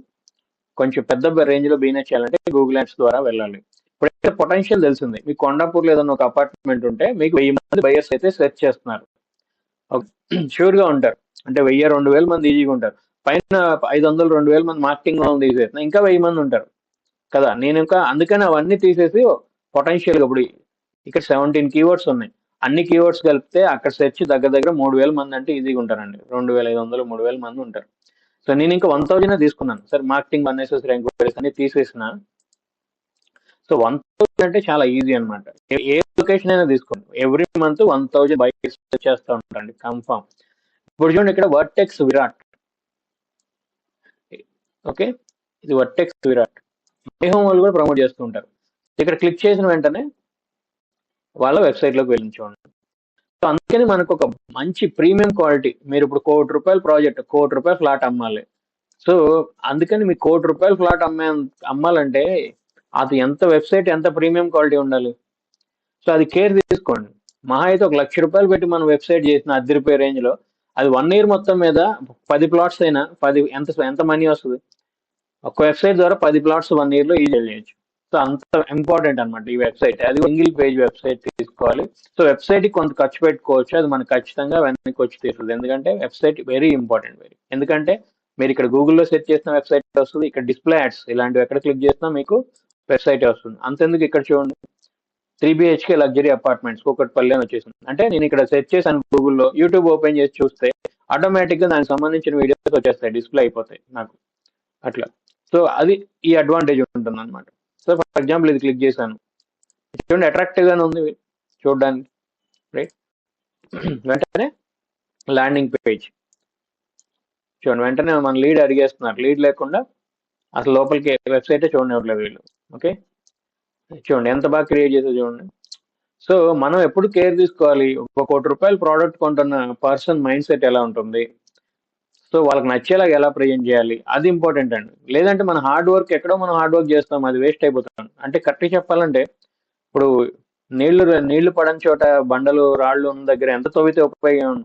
Speaker 1: కొంచెం పెద్ద రేంజ్ లో బిజినెస్ చేయాలంటే గూగుల్ యాడ్స్ ద్వారా వెళ్ళాలి. ఇప్పుడైతే పొటెన్షియల్ తెలిసింది, మీకు కొండాపూర్ ఏదైనా ఒక అపార్ట్మెంట్ ఉంటే మీకు 1000 మంది బయర్స్ అయితే సెర్చ్ చేస్తున్నారు, షూర్ గా ఉంటారు. అంటే 1000-2000 మంది ఈజీగా ఉంటారు. పైన 500-2000 మంది మార్కెటింగ్ లో తీసేసిన ఇంకా 1000 మంది ఉంటారు కదా. నేను ఇంకా అందుకని అవన్నీ తీసేసి పొటెన్షియల్ గా ఇప్పుడు ఇక్కడ 17 కీవర్డ్స్ ఉన్నాయి, అన్ని కీవర్డ్స్ కలిపితే అక్కడ సెర్చ్ దగ్గర దగ్గర 3000 మంది అంటే ఈజీగా ఉంటారండి. 2500-3000 మంది ఉంటారు. సో నేను ఇంకా 1000 తీసుకున్నాను సార్, మార్కెటింగ్ అన్నెసెసరీ ఎంక్వైరీస్ అన్ని తీసేసిన. సో 1000 అంటే చాలా ఈజీ అనమాట. ఏ లొకేషన్ అయినా తీసుకోండి, ఎవ్రీ మంత్ 1000 బైక్స్ చేస్తూ ఉంటారండి కన్ఫామ్. ఇప్పుడు చూడండి ఇక్కడ వర్టెక్స్ విరాట్. ఓకే, ఇది వర్టెక్స్ విరాట్, మై హోమ్ వాళ్ళు కూడా ప్రమోట్ చేస్తూ ఉంటారు. ఇక్కడ క్లిక్ చేసిన వెంటనే వాళ్ళ వెబ్సైట్ లోకి వెళ్ళి చూడండి. సో అందుకని మనకు ఒక మంచి ప్రీమియం క్వాలిటీ, మీరు ఇప్పుడు ₹1,00,00,000 ప్రాజెక్ట్, ₹1,00,00,000 ఫ్లాట్ అమ్మాలి. సో అందుకని మీకు ₹1,00,00,000 ఫ్లాట్ అమ్మాలంటే అది ఎంత వెబ్సైట్ ఎంత ప్రీమియం క్వాలిటీ ఉండాలి. సో అది కేర్ తీసుకోండి. మహా అయితే ₹1,00,000 పెట్టి మనం వెబ్సైట్ చేసిన ₹10 రేంజ్ లో, అది 1 year మొత్తం మీద 10 ప్లాట్స్ అయినా ఎంత ఎంత మనీ వస్తుంది. ఒక వెబ్సైట్ ద్వారా 10 ప్లాట్స్ 1 year లో ఈజీ చేయొచ్చు. సో అంత ఇంపార్టెంట్ అనమాట ఈ వెబ్సైట్. అది సింగిల్ పేజ్ వెబ్సైట్ తీసుకోవాలి. సో వెబ్సైట్ కి కొంత ఖర్చు పెట్టుకోవచ్చు, అది మనకు ఖచ్చితంగా వెనక్కి వచ్చి తీరుతుంది. ఎందుకంటే వెబ్సైట్ వెరీ ఇంపార్టెంట్. ఎందుకంటే మీరు ఇక్కడ గూగుల్లో సెర్చ్ చేసిన వెబ్సైట్ వస్తుంది, ఇక్కడ డిస్ప్లే యాడ్స్ ఇలాంటివి ఎక్కడ క్లిక్ చేసినా మీకు వెబ్సైట్ వస్తుంది. అంతెందుకు ఇక్కడ చూడండి, 3 BHK లగ్జరీ అపార్ట్మెంట్స్ కూకట్పల్లి అని వచ్చేసింది. అంటే నేను ఇక్కడ సెర్చ్ చేశాను గూగుల్లో, యూట్యూబ్ ఓపెన్ చేసి చూస్తే ఆటోమేటిక్ గా దానికి సంబంధించిన వీడియోస్ వచ్చేస్తాయి, డిస్ప్లే అయిపోతాయి నాకు అట్లా. సో అది ఈ అడ్వాంటేజ్ ఉంటుంది అనమాట. సో ఫర్ ఎగ్జాంపుల్ ఇది క్లిక్ చేశాను, చూడండి అట్రాక్టివ్ గానే ఉంది చూడడానికి, రైట్. వెంటనే ల్యాండింగ్ పేజ్ చూడండి, వెంటనే మన లీడ్ అడిగేస్తున్నారు. లీడ్ లేకుండా అసలు లోపలికి వెబ్సైట్ చూడనివ్వట్లేదు వీళ్ళు. ఓకే, చూడండి ఎంత బాగా క్రియేట్ చేసే చూడండి. సో మనం ఎప్పుడు కేర్ తీసుకోవాలి, ₹1,00,00,000 ప్రోడక్ట్ కొంటున్న పర్సన్ మైండ్ సెట్ ఎలా ఉంటుంది, సో వాళ్ళకి నచ్చేలాగా ఎలా ప్రజెంట్ చేయాలి, అది ఇంపార్టెంట్ అండి. లేదంటే మన హార్డ్ వర్క్ ఎక్కడో మనం హార్డ్ వర్క్ చేస్తాం, అది వేస్ట్ అయిపోతాం. అంటే కరెక్ట్గా చెప్పాలంటే ఇప్పుడు నీళ్లు పడని చోట బండలు రాళ్ళు ఉన్న దగ్గర ఎంత తవ్వితే ఉపయోగం,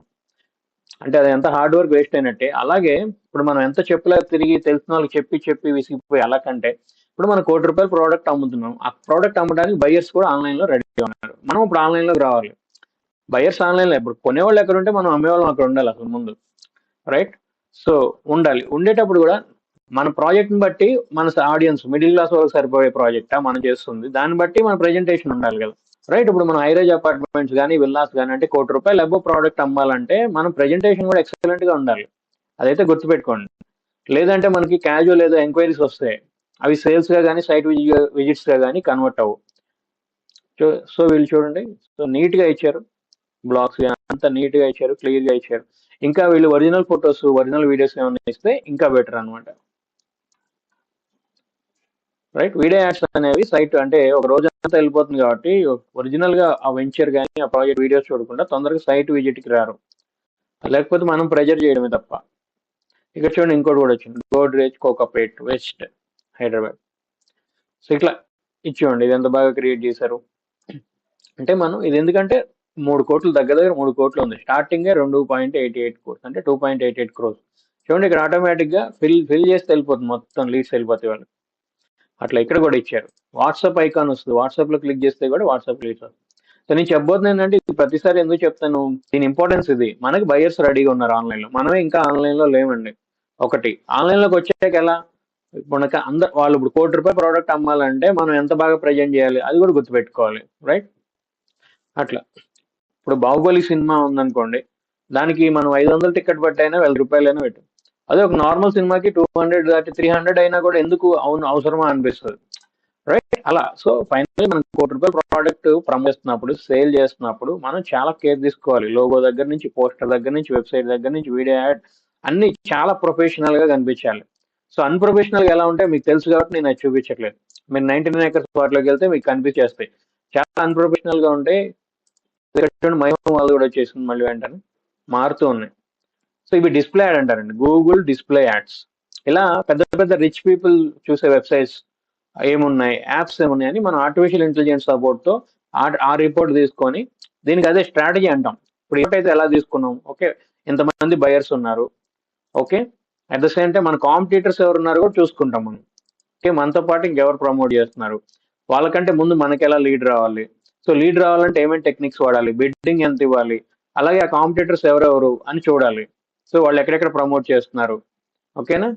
Speaker 1: అంటే అది ఎంత హార్డ్ వర్క్ వేస్ట్ అయినట్టే. అలాగే ఇప్పుడు మనం ఎంత చెప్పులా తిరిగి తెలిసిన వాళ్ళకి చెప్పి చెప్పి విసిగిపోయి అలా కంటే, ఇప్పుడు మనం ₹1,00,00,000 ప్రోడక్ట్ అమ్ముతున్నాం, ఆ ప్రోడక్ట్ అమ్మడానికి బయర్స్ కూడా ఆన్లైన్ లో రెడీ ఉన్నారు. మనం ఇప్పుడు ఆన్లైన్ లోకి రావాలి. బయర్స్ ఆన్లైన్ లో, ఇప్పుడు కొనేవాళ్ళు ఎక్కడ ఉంటే మనం అమ్మేవాళ్ళం అక్కడ ఉండాలి అసలు ముందు, రైట్. సో ఉండాలి. ఉండేటప్పుడు కూడా మన ప్రాజెక్ట్ ని బట్టి మన ఆడియన్స్ మిడిల్ క్లాస్ వాళ్ళకి సరిపోయే ప్రాజెక్టా మనం చేస్తుంది, దాన్ని బట్టి మన ప్రెజెంటేషన్ ఉండాలి కదా, రైట్. ఇప్పుడు మనం హైరేజ్ అపార్ట్మెంట్స్ కానీ విల్లాస్ కానీ అంటే ₹1,00,00,000 అబో ప్రోడక్ట్ అమ్మాలంటే మనం ప్రెజెంటేషన్ కూడా ఎక్సలెంట్ గా ఉండాలి, అదైతే గుర్తుపెట్టుకోండి. లేదంటే మనకి క్యాజువల్ ఏదో ఎంక్వైరీస్ వస్తాయి, అవి సేల్స్ గా కానీ సైట్ విజిట్స్ గా కానీ కన్వర్ట్ అవ్వు. సో వీళ్ళు చూడండి, సో నీట్ గా ఇచ్చారు, బ్లాగ్స్ అంతా నీట్ గా ఇచ్చారు, క్లియర్ గా ఇచ్చారు. ఇంకా వీళ్ళు ఒరిజినల్ ఫొటోస్ ఒరిజినల్ వీడియోస్ ఏమైనా ఇస్తే ఇంకా బెటర్ అనమాట, రైట్. వీడియో యాడ్స్ అనేవి సైట్ అంటే ఒక రోజు అంతా వెళ్ళిపోతుంది కాబట్టి ఒరిజినల్ గా ఆ వెంచర్ కానీ ఆ ప్రాజెక్ట్ వీడియోస్ చూడకుండా తొందరగా సైట్ విజిట్ కి రారు, లేకపోతే మనం ప్రెజర్ చేయడమే తప్ప. ఇక్కడ చూడండి ఇంకోటి కూడా వచ్చింది, గోడ్రేజ్ కోకాపేట్ వెస్ట్ హైదరాబాద్. సో ఇట్లా ఇచ్చేయండి, ఇది ఎంత బాగా క్రియేట్ చేశారు. అంటే మనం ఇది ఎందుకంటే 3 కోట్లు, దగ్గర దగ్గర 3 కోట్లు ఉంది. స్టార్టింగే 2.88 కోర్స్ అంటే 2.88 క్రోర్స్. చూడండి ఇక్కడ ఆటోమేటిక్ గా ఫిల్ చేస్తే వెళ్ళిపోతుంది, మొత్తం లీడ్స్ వెళ్ళిపోతాయి వాళ్ళు. అట్లా ఇక్కడ కూడా ఇచ్చారు. వాట్సాప్ ఐకాన్ వస్తుంది, వాట్సాప్ లో క్లిక్ చేస్తే కూడా వాట్సాప్ లీడ్స్ వస్తుంది. సో నేను చెప్పబోతుంది ఏంటంటే, ఇది ప్రతిసారి ఎందుకు చెప్తాను, దీని ఇంపార్టెన్స్ ఇది. మనకి బయర్స్ రెడీగా ఉన్నారు ఆన్లైన్ లో, మనమే ఇంకా ఆన్లైన్ లో లేమండి. ఒకటి ఆన్లైన్ లోకి వచ్చాక ఎలా, మనకి అందరు వాళ్ళు ఇప్పుడు ₹1,00,00,000 ప్రోడక్ట్ అమ్మాలంటే మనం ఎంత బాగా ప్రజెంట్ చేయాలి అది కూడా గుర్తుపెట్టుకోవాలి, రైట్? అట్లా ఇప్పుడు బాహుబలి సినిమా ఉందనుకోండి, దానికి మనం 500 టికెట్ పట్టైనా ₹1,000 పెట్టు. అదే ఒక నార్మల్ సినిమాకి 200 దాటి 300 అయినా కూడా ఎందుకు అవును అవసరమా అనిపిస్తుంది, రైట్? అలా సో ఫైనల్లీ మనం ₹1,00,00,000 ప్రోడక్ట్ ప్రమోట్ చేస్తున్నప్పుడు, సేల్ చేస్తున్నప్పుడు మనం చాలా కేర్ తీసుకోవాలి. లోగో దగ్గర నుంచి, పోస్టర్ దగ్గర నుంచి, వెబ్సైట్ దగ్గర నుంచి, వీడియో యాడ్ అన్ని చాలా ప్రొఫెషనల్ గా కనిపించాలి. సో అన్ప్రొఫెషనల్ గా ఎలా ఉంటే మీకు తెలుసు కాబట్టి నేను అది చూపించట్లేదు. మీరు 99 acres వాటిలోకి వెళ్తే మీకు కనిపించేస్తాయి. చాలా అన్ప్రొఫెషనల్ గా ఉంటే మహిమ వాళ్ళు కూడా వచ్చేసింది మళ్ళీ వెంటనే మారుతూ ఉన్నాయి. సో ఇవి డిస్ప్లే యాడ్ అంటారండి, గూగుల్ డిస్ప్లే యాడ్స్. ఇలా పెద్ద పెద్ద రిచ్ పీపుల్ చూసే వెబ్సైట్స్ ఏమున్నాయి, యాప్స్ ఏమున్నాయి అని మనం ఆర్టిఫిషియల్ ఇంటెలిజెన్స్ సపోర్ట్ తో ఆ రిపోర్ట్ తీసుకొని, దీనికి అదే స్ట్రాటజీ అంటాం. ఇప్పుడు ఏంటైతే ఎలా తీసుకున్నాం, ఓకే ఇంతమంది బయర్స్ ఉన్నారు, okay at the same time మన కాంపిటీటర్స్ ఎవరు ఉన్నారు కూడా చూసుకుంటాం మనం. ఓకే మనతో పాటు ఇంకెవరు ప్రమోట్ చేస్తున్నారు, వాళ్ళకంటే ముందు మనకి ఎలా లీడ్ రావాలి, సో లీడ్ రావాలంటే ఏమేమి టెక్నిక్స్ వాడాలి, బిడ్డింగ్ ఎంత ఇవ్వాలి, అలాగే ఆ కాంపిటీటర్స్ ఎవరెవరు అని చూడాలి, సో వాళ్ళు ఎక్కడెక్కడ ప్రమోట్ చేస్తున్నారు, ఓకేనా?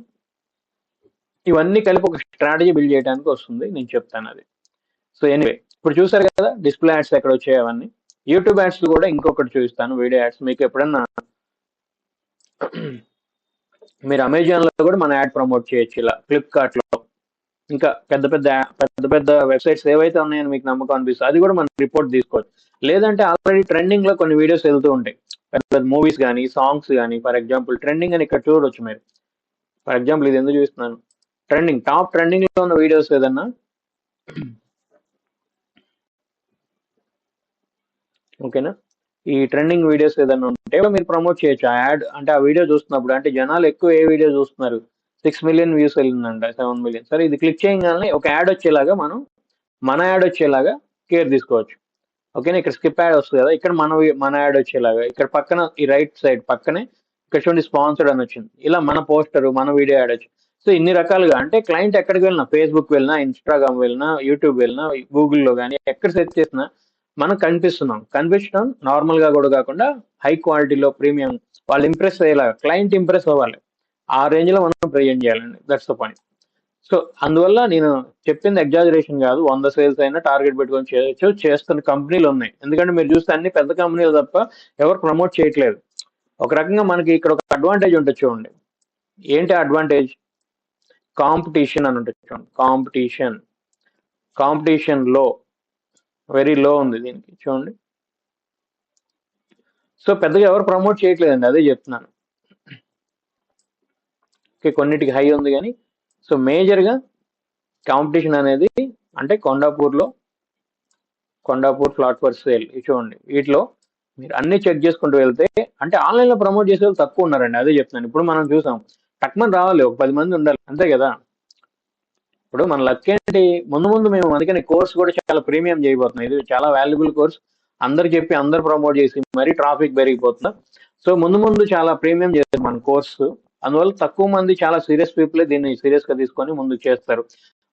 Speaker 1: ఇవన్నీ కలిపి ఒక స్ట్రాటజీ బిల్డ్ చేయడానికి వస్తుంది, నేను చెప్తాను అది. సో ఎనీవే ఇప్పుడు చూసారు కదా డిస్ప్లే యాడ్స్ ఎక్కడ వచ్చాయి అవన్నీ. యూట్యూబ్ యాడ్స్ కూడా ఇంకొకటి చూపిస్తాను, వీడియో యాడ్స్. మీకు ఎప్పుడన్నా మీరు అమెజాన్ లో కూడా మన యాడ్ ప్రమోట్ చేయొచ్చు, ఇలా ఫ్లిప్కార్ట్ లో, ఇంకా పెద్ద పెద్ద పెద్ద పెద్ద వెబ్సైట్స్ ఏవైతే ఉన్నాయని మీకు నమ్మకం అనిపిస్తుంది అది కూడా మనం రిపోర్ట్ తీసుకోవచ్చు. లేదంటే ఆల్రెడీ ట్రెండింగ్ లో కొన్ని వీడియోస్ వెళ్తూ ఉంటాయి, పెద్ద పెద్ద మూవీస్ కానీ సాంగ్స్ కానీ. ఫర్ ఎగ్జాంపుల్ ట్రెండింగ్ అని ఇక్కడ చూడవచ్చు మీరు. ఫర్ ఎగ్జాంపుల్ ఇది ఎందుకు చూస్తున్నాను, ట్రెండింగ్ టాప్ ట్రెండింగ్ లో ఉన్న వీడియోస్ ఏదన్నా, ఓకేనా? ఈ ట్రెండింగ్ వీడియోస్ ఏదైనా ఉంటే మీరు ప్రమోట్ చేయొచ్చు ఆ యాడ్. అంటే ఆ వీడియో చూస్తున్నప్పుడు, అంటే జనాలు ఎక్కువ ఏ వీడియో చూస్తున్నారు, 6 మిలియన్ వ్యూస్ వెళ్ళిందంట, 7 మిలియన్, సరే ఇది క్లిక్ చేయగానే ఒక యాడ్ వచ్చేలాగా మనం, మన యాడ్ వచ్చేలాగా కేర్ తీసుకోవచ్చు. ఓకేనా? ఇక్కడ స్కిప్ యాడ్ వస్తుంది కదా, ఇక్కడ మన యాడ్ వచ్చేలాగా, ఇక్కడ పక్కన ఈ రైట్ సైడ్ పక్కనే ఇక్కడ చూడండి స్పాన్సర్డ్ అని వచ్చింది, ఇలా మన పోస్టర్ మన వీడియో యాడ్ వచ్చింది. సో ఇన్ని రకాలుగా, అంటే క్లయింట్ ఎక్కడికి వెళ్ళినా, ఫేస్బుక్ వెళ్ళినా, ఇన్స్టాగ్రామ్ వెళ్ళినా, యూట్యూబ్ వెళ్ళినా, గూగుల్లో కానీ ఎక్కడ సెర్చ్ చేసినా మనం కనిపించడం నార్మల్ గా కూడా కాకుండా హై క్వాలిటీలో ప్రీమియం, వాళ్ళు ఇంప్రెస్ అయ్యేలాగా, క్లయింట్ ఇంప్రెస్ అవ్వాలి, ఆ రేంజ్ లో మనం ప్రెజెంట్ చేయాలండి. That's the point. సో అందువల్ల నేను చెప్పింది ఎగ్జాజరేషన్ కాదు, 100 సేల్స్ అయినా టార్గెట్ పెట్టుకొని చేయొచ్చు, చేస్తున్న కంపెనీలు ఉన్నాయి. ఎందుకంటే మీరు చూస్తే అన్ని పెద్ద కంపెనీలు తప్ప ఎవరు ప్రమోట్ చేయట్లేదు. ఒక రకంగా మనకి ఇక్కడ ఒక అడ్వాంటేజ్ ఉంటుంది చూడండి. ఏంటి అడ్వాంటేజ్? కాంపిటీషన్ అని ఉంటుంది చూడండి. కాంపిటీషన్ లో వెరీ లో ఉంది దీనికి చూడండి. సో పెద్దగా ఎవరు ప్రమోట్ చేయట్లేదండి, అదే చెప్తున్నాను. ఓకే కొన్నిటికి హై ఉంది కానీ, సో మేజర్ గా కాంపిటీషన్ అనేది, అంటే కొండాపూర్ ఫ్లాట్ ఫర్ సేల్ చూడండి. వీటిలో మీరు అన్ని చెక్ చేసుకుంటూ వెళ్తే, అంటే ఆన్లైన్ లో ప్రమోట్ చేసే వాళ్ళు తక్కువ ఉన్నారండి, అదే చెప్తున్నాను. ఇప్పుడు మనం చూసాం టక్మని రావాలి, ఒక 10 మంది ఉండాలి, అంతే కదా. ఇప్పుడు మన లక్ ఏంటి, ముందు మేము అందుకని కోర్స్ కూడా చాలా ప్రీమియం చేయబోతున్నాం. ఇది చాలా వాల్యుబుల్ కోర్స్, అందరు చెప్పి అందరు ప్రమోట్ చేసి మరీ ట్రాఫిక్ పెరిగిపోతున్నా. సో ముందు చాలా ప్రీమియం చేస్తారు మన కోర్సు. అందువల్ల తక్కువ మంది, చాలా సీరియస్ పీపులే దీన్ని సీరియస్ గా తీసుకొని ముందుకు చేస్తారు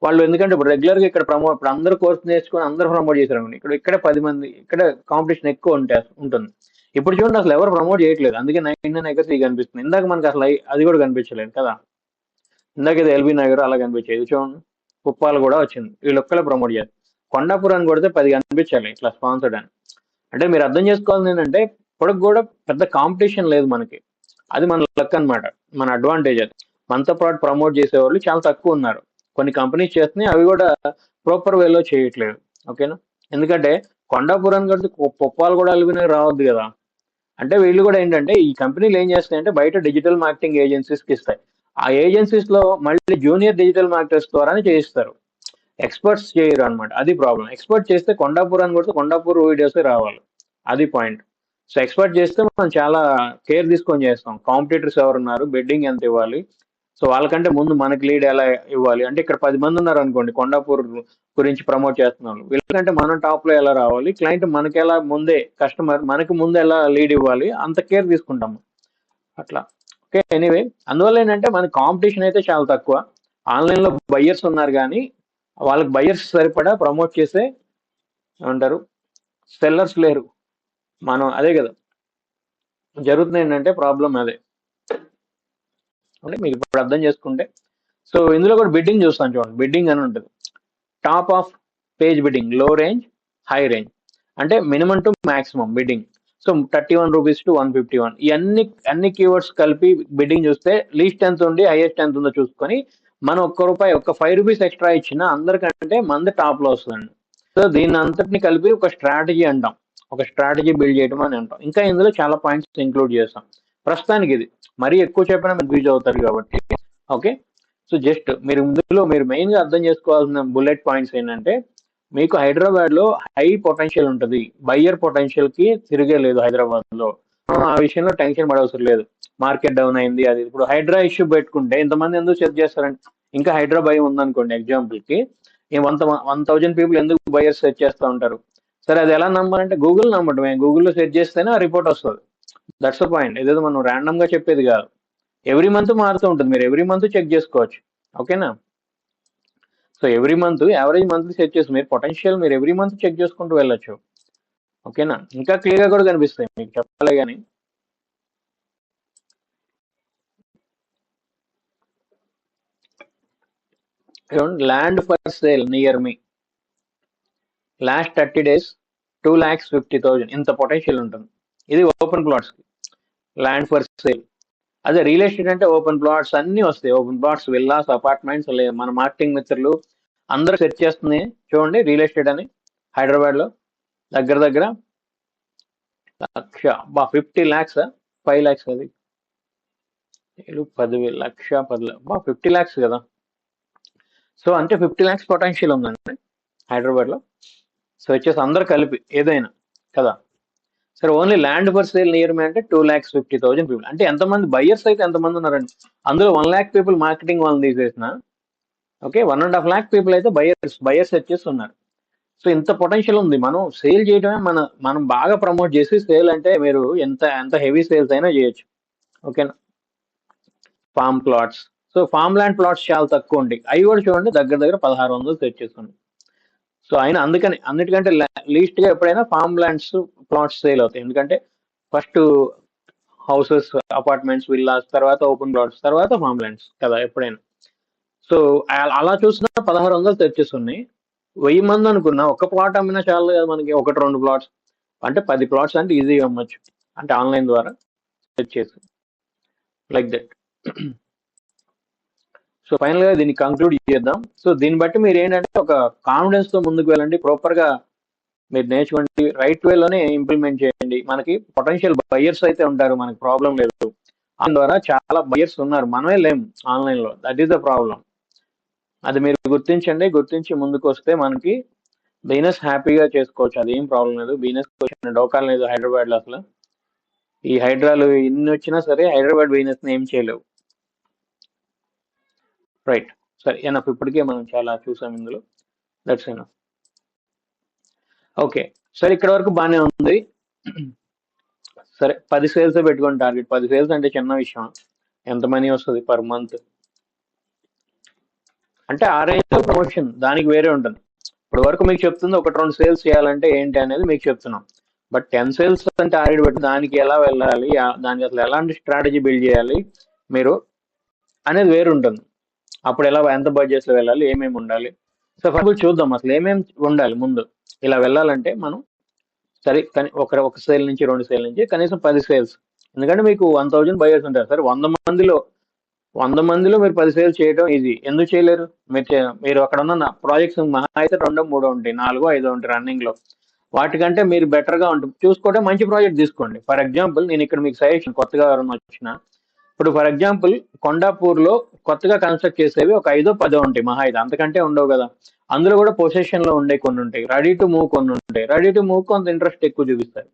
Speaker 1: వాళ్ళు. ఎందుకంటే ఇప్పుడు రెగ్యులర్ గా ఇక్కడ ఇప్పుడు అందరు కోర్స్ నేర్చుకొని అందరు ప్రమోట్ చేశారు, ఇక్కడ 10 మంది, ఇక్కడ కాంపిటీషన్ ఎక్కువ ఉంటుంది. ఇప్పుడు చూడండి అసలు ఎవరు ప్రమోట్ చేయట్లేదు, అందుకే 99 acres కనిపిస్తుంది. ఇందాక మనకి అసలు అది కూడా కనిపించలేదు కదా, ఇందాక ఇది ఎల్బీ నగర్ అలా కనిపించేది చూడండి. కుప్పాలు కూడా వచ్చింది, వీళ్ళొక్కలే ప్రమోట్ చేయాలి. కొండాపురాన్ని కొడితే 10 కనిపించాలి ఇట్లా స్పాన్సర్డ్ అని. అంటే మీరు అర్థం చేసుకోవాల్సింది ఏంటంటే, ఇప్పటికి కూడా పెద్ద కాంపిటీషన్ లేదు మనకి, అది మన లక్ అన్నమాట, మన అడ్వాంటేజ్ అది. మనతో పాటు ప్రమోట్ చేసేవాళ్ళు చాలా తక్కువ ఉన్నారు. కొన్ని కంపెనీస్ చేస్తున్నాయి, అవి కూడా ప్రాపర్ వేలో చేయట్లేదు, ఓకేనా? ఎందుకంటే కొండాపురాన్ని కొడితే కుప్పాలు కూడా అల్బీ రావద్దు కదా. అంటే వీళ్ళు కూడా ఏంటంటే, ఈ కంపెనీలు ఏం చేస్తాయంటే బయట డిజిటల్ మార్కెటింగ్ ఏజెన్సీస్ కి ఇస్తాయి. ఆ ఏజెన్సీస్ లో మళ్ళీ జూనియర్ డిజిటల్ మార్కెటర్స్ ద్వారానే చేయిస్తారు, ఎక్స్పర్ట్స్ చేయరు అనమాట. అది ప్రాబ్లం. ఎక్స్పర్ట్ చేస్తే కొండాపూర్ అని కొడితే కొండాపూర్ వీడియోస్ రావాలి, అది పాయింట్. సో ఎక్స్పర్ట్ చేస్తే మనం చాలా కేర్ తీసుకొని చేస్తాం. కాంపిటీటర్స్ ఎవరున్నారు, బెడ్డింగ్ ఎంత ఇవ్వాలి, సో వాళ్ళకంటే ముందు మనకి లీడ్ ఎలా ఇవ్వాలి అంటే ఇక్కడ 10 మంది ఉన్నారు అనుకోండి కొండాపూర్ గురించి ప్రమోట్ చేస్తున్నాం, వీళ్ళకంటే మనం టాప్ లో ఎలా రావాలి, క్లయింట్ మనకి ఎలా ముందే కస్టమర్ మనకి ముందు ఎలా లీడ్ ఇవ్వాలి అంత కేర్ తీసుకుంటాము అట్లా. ఓకే, ఎనీవే అందువల్ల ఏంటంటే మన కాంపిటీషన్ అయితే చాలా తక్కువ. ఆన్లైన్ లో బయ్యర్స్ ఉన్నారు కానీ వాళ్ళకి బయ్యర్స్ సరిపడా ప్రమోట్ చేసే ఏమంటారు సెల్లర్స్ లేరు. మనం అదే కదా జరుగుతుంది ఏంటంటే ప్రాబ్లం అదే. అంటే మీకు ఇప్పుడు అర్థం చేసుకుంటే సో ఇందులో కూడా బిడ్డింగ్ చూస్తాను చూడండి, బిడ్డింగ్ అని ఉంటుంది. టాప్ ఆఫ్ పేజ్ బిడ్డింగ్, లో రేంజ్, హై రేంజ్, అంటే minimum to maximum bidding. So 31 rupees to 151 ఈ అన్ని కీవర్డ్స్ కలిపి బిడ్డింగ్ చూస్తే లీస్ట్ ఎంత ఉంది హైయెస్ట్ ఎంత ఉందో చూసుకొని మనం ₹1 ఒక 5 రూపీస్ ఎక్స్ట్రా ఇచ్చినా అందరికంటే మంది టాప్ లో వస్తుందండి. సో దీన్ని అంతటిని కలిపి ఒక స్ట్రాటజీ అంటాం, ఒక స్ట్రాటజీ బిల్డ్ చేయడం అని అంటాం. ఇంకా ఇందులో చాలా పాయింట్స్ ఇంక్లూడ్ చేస్తాం. ప్రస్తుతానికి ఇది మరీ ఎక్కువ చెప్పినా మీరు యూజ్ అవుతారు కాబట్టి. ఓకే, సో జస్ట్ మీరు మెయిన్ గా అర్థం చేసుకోవాల్సిన బుల్లెట్ పాయింట్స్ ఏంటంటే మీకు హైదరాబాద్ లో హై పొటెన్షియల్ ఉంటుంది, బయ్యర్ పొటెన్షియల్ కి తిరిగే లేదు హైదరాబాద్ లో. ఆ విషయంలో టెన్షన్ పడవసరం లేదు. మార్కెట్ డౌన్ అయింది అది ఇప్పుడు హైడ్రా ఇష్యూ పెట్టుకుంటే ఇంతమంది ఎందుకు సెర్చ్ చేస్తారండి. ఇంకా హైడ్రా భయం ఉందనుకోండి ఎగ్జాంపుల్ కి, 1000 పీపుల్ ఎందుకు బయర్స్ సెర్చ్ చేస్తూ ఉంటారు. సరే అది ఎలా నమ్మాలంటే గూగుల్ నమ్మటమే, గూగుల్లో సెర్చ్ చేస్తేనే ఆ రిపోర్ట్ వస్తుంది. That's the point. ఏదేదో మనం ర్యాండమ్ గా చెప్పేది కాదు. ఎవ్రీ మంత్ మారుతూ ఉంటుంది, మీరు ఎవ్రీ మంత్ చెక్ చేసుకోవచ్చు. ఓకేనా, so every month average monthly set చేసి మీరు పొటెన్షియల్ మీరు ఎవ్రీ మంత్ చెక్ చేసుకుంటూ వెళ్ళొచ్చు. ఓకేనా, ఇంకా క్లియర్ గా కూడా కనిపిస్తాయి మీకు చెప్పాలి కానీ. Land for sale near me last 30 days 2,50,000 ఇంత పొటెన్షియల్ ఉంటుంది. ఇది ఓపెన్ ప్లాట్స్ కి ల్యాండ్ ఫర్ సేల్. అదే రియల్ ఎస్టేట్ అంటే ఓపెన్ ప్లాట్స్ అన్ని వస్తాయి, ఓపెన్ ప్లాట్స్, విల్లాస్, అపార్ట్మెంట్స్. మన మార్కెటింగ్ మిత్రులు అందరూ సెర్చ్ చేస్తున్నాయి చూడండి రియల్ ఎస్టేట్ అని. హైదరాబాద్ లో దగ్గర దగ్గర 50 lakhs 5 lakhs అది 10,000 లక్ష 10 50 lakhs కదా. సో అంటే 50 lakhs పొటెన్షియల్ ఉందండి హైదరాబాద్ లో. సో వచ్చేసి అందరు కలిపి ఏదైనా కదా. సరే only land for sale near మీ అంటే 2,50,000 పీపుల్. అంటే ఎంతమంది బయ్యర్స్ అయితే ఎంతమంది ఉన్నారండి. అందులో 1 lakh పీపుల్ మార్కెటింగ్ వాళ్ళని తీసేసిన ఓకే 1.5 lakh పీపుల్ అయితే బయ్యర్స్ వచ్చేసి ఉన్నారు. సో ఇంత పొటెన్షియల్ ఉంది. మనం సేల్ చేయడమే మనం బాగా ప్రమోట్ చేసి సేల్ అంటే మీరు ఎంత ఎంత హెవీ సేల్స్ అయినా చేయొచ్చు. ఓకేనా, form plots. So farm land plots చాలా తక్కువ ఉంటాయి, అవి కూడా చూడండి దగ్గర దగ్గర 1,600 సెట్ చేసుకోండి. సో ఆయన అందుకని అన్నిటికంటే లీస్ట్ గా ఎప్పుడైనా ఫామ్ ల్యాండ్స్ ప్లాట్స్ సేల్ అవుతాయి. ఎందుకంటే ఫస్ట్ హౌసెస్, అపార్ట్మెంట్స్, విల్లాస్, తర్వాత ఓపెన్ ప్లాట్స్, తర్వాత ఫామ్ ల్యాండ్స్ కదా ఎప్పుడైనా. సో అలా చూసినా 1,600 తెచ్చేస్తున్నాయి. 1000 మంది అనుకున్నా ఒక్క ప్లాట్ అమ్మినా చాలు కదా మనకి, 1-2 ప్లాట్స్ అంటే 10 ప్లాట్స్ అంటే ఈజీగా అమ్మచ్చు అంటే ఆన్లైన్ ద్వారా తెచ్చేసి లైక్ దట్. సో ఫైనల్ గా దీన్ని కంక్లూడ్ చేద్దాం. సో దీన్ని బట్టి మీరు ఏంటంటే ఒక కాన్ఫిడెన్స్ తో ముందుకు వెళ్ళండి, ప్రాపర్ గా మీరు నేర్చుకోండి, రైట్ వే లోనే ఇంప్లిమెంట్ చేయండి. మనకి పొటెన్షియల్ బయ్యర్స్ అయితే ఉంటారు, మనకి ప్రాబ్లం లేదు. దాని ద్వారా చాలా బయ్యర్స్ ఉన్నారు, మనమే లేము ఆన్లైన్ లో, దట్ ఈస్ ద ప్రాబ్లం. అది మీరు గుర్తించండి, గుర్తించి ముందుకు వస్తే మనకి బిజినెస్ హ్యాపీగా చేసుకోవచ్చు. అది ఏం ప్రాబ్లం లేదు, బిజినెస్ వచ్చిన డోకాలు లేదు హైదరాబాద్ లో. అసలు ఈ హైడ్రాలు ఎన్ని వచ్చినా సరే హైదరాబాద్ బిజినెస్ ని ఏం చేయలేవు. రైట్, సరే ఎనఫ్. ఇప్పటికే మనం చాలా చూసాం ఇందులో, దట్స్ ఎనఫ్. ఓకే, సరే ఇక్కడ వరకు బాగానే ఉంది. సరే 10 సేల్స్ పెట్టుకోండి టార్గెట్. 10 సేల్స్ అంటే చిన్న విషయం, ఎంత మనీ వస్తుంది పర్ మంత్ అంటే ఆ రేంజ్ ప్రమోషన్ దానికి వేరే ఉంటుంది. ఇప్పుడు వరకు మీకు చెప్తుంది 1-2 సేల్స్ చేయాలంటే ఏంటి అనేది మీకు చెప్తున్నాం. బట్ 10 సేల్స్ అంటే టార్గెట్ పెట్టి దానికి ఎలా వెళ్ళాలి, దానికి అసలు ఎలాంటి స్ట్రాటజీ బిల్డ్ చేయాలి మీరు అనేది వేరు ఉంటుంది. అప్పుడు ఎలా ఎంత బడ్జెట్ లో వెళ్ళాలి, ఏమేమి ఉండాలి. సో ఫస్ట్ చూద్దాం అసలు ఏమేమి ఉండాలి ముందు. ఇలా వెళ్ళాలంటే మనం సరే కానీ ఒక సేల్ నుంచి 2 సేల్ నుంచి కనీసం 10 సేల్స్. ఎందుకంటే మీకు 1,000 బయర్స్ ఉంటారు. సరే 100 మందిలో మీరు 10 సేల్స్ చేయడం ఈజీ, ఎందుకు చేయలేరు. మీరు అక్కడ ఉన్న ప్రాజెక్ట్స్ మహా అయితే 2-3 ఉంటాయి, 4-5 ఉంటాయి రన్నింగ్ లో. వాటికంటే మీరు బెటర్ గా ఉంటుంది చూసుకుంటే మంచి ప్రాజెక్ట్ తీసుకోండి. ఫర్ ఎగ్జాంపుల్ నేను ఇక్కడ మీకు సజెషన్, కొత్తగా ఎవరైనా వచ్చిన ఇప్పుడు ఫర్ ఎగ్జాంపుల్ కొండాపూర్ లో కొత్తగా కన్స్ట్రక్ట్ చేసేవి ఒక 5-10 ఉంటాయి మహా అయితే, అంతకంటే ఉండవు కదా. అందులో కూడా పొజిషన్ లో ఉండే కొన్ని ఉంటాయి, రెడీ టు మూవ్ కొన్ని ఉంటాయి. రెడీ టు మూవ్ కొంత ఇంట్రెస్ట్ ఎక్కువ చూపిస్తారు.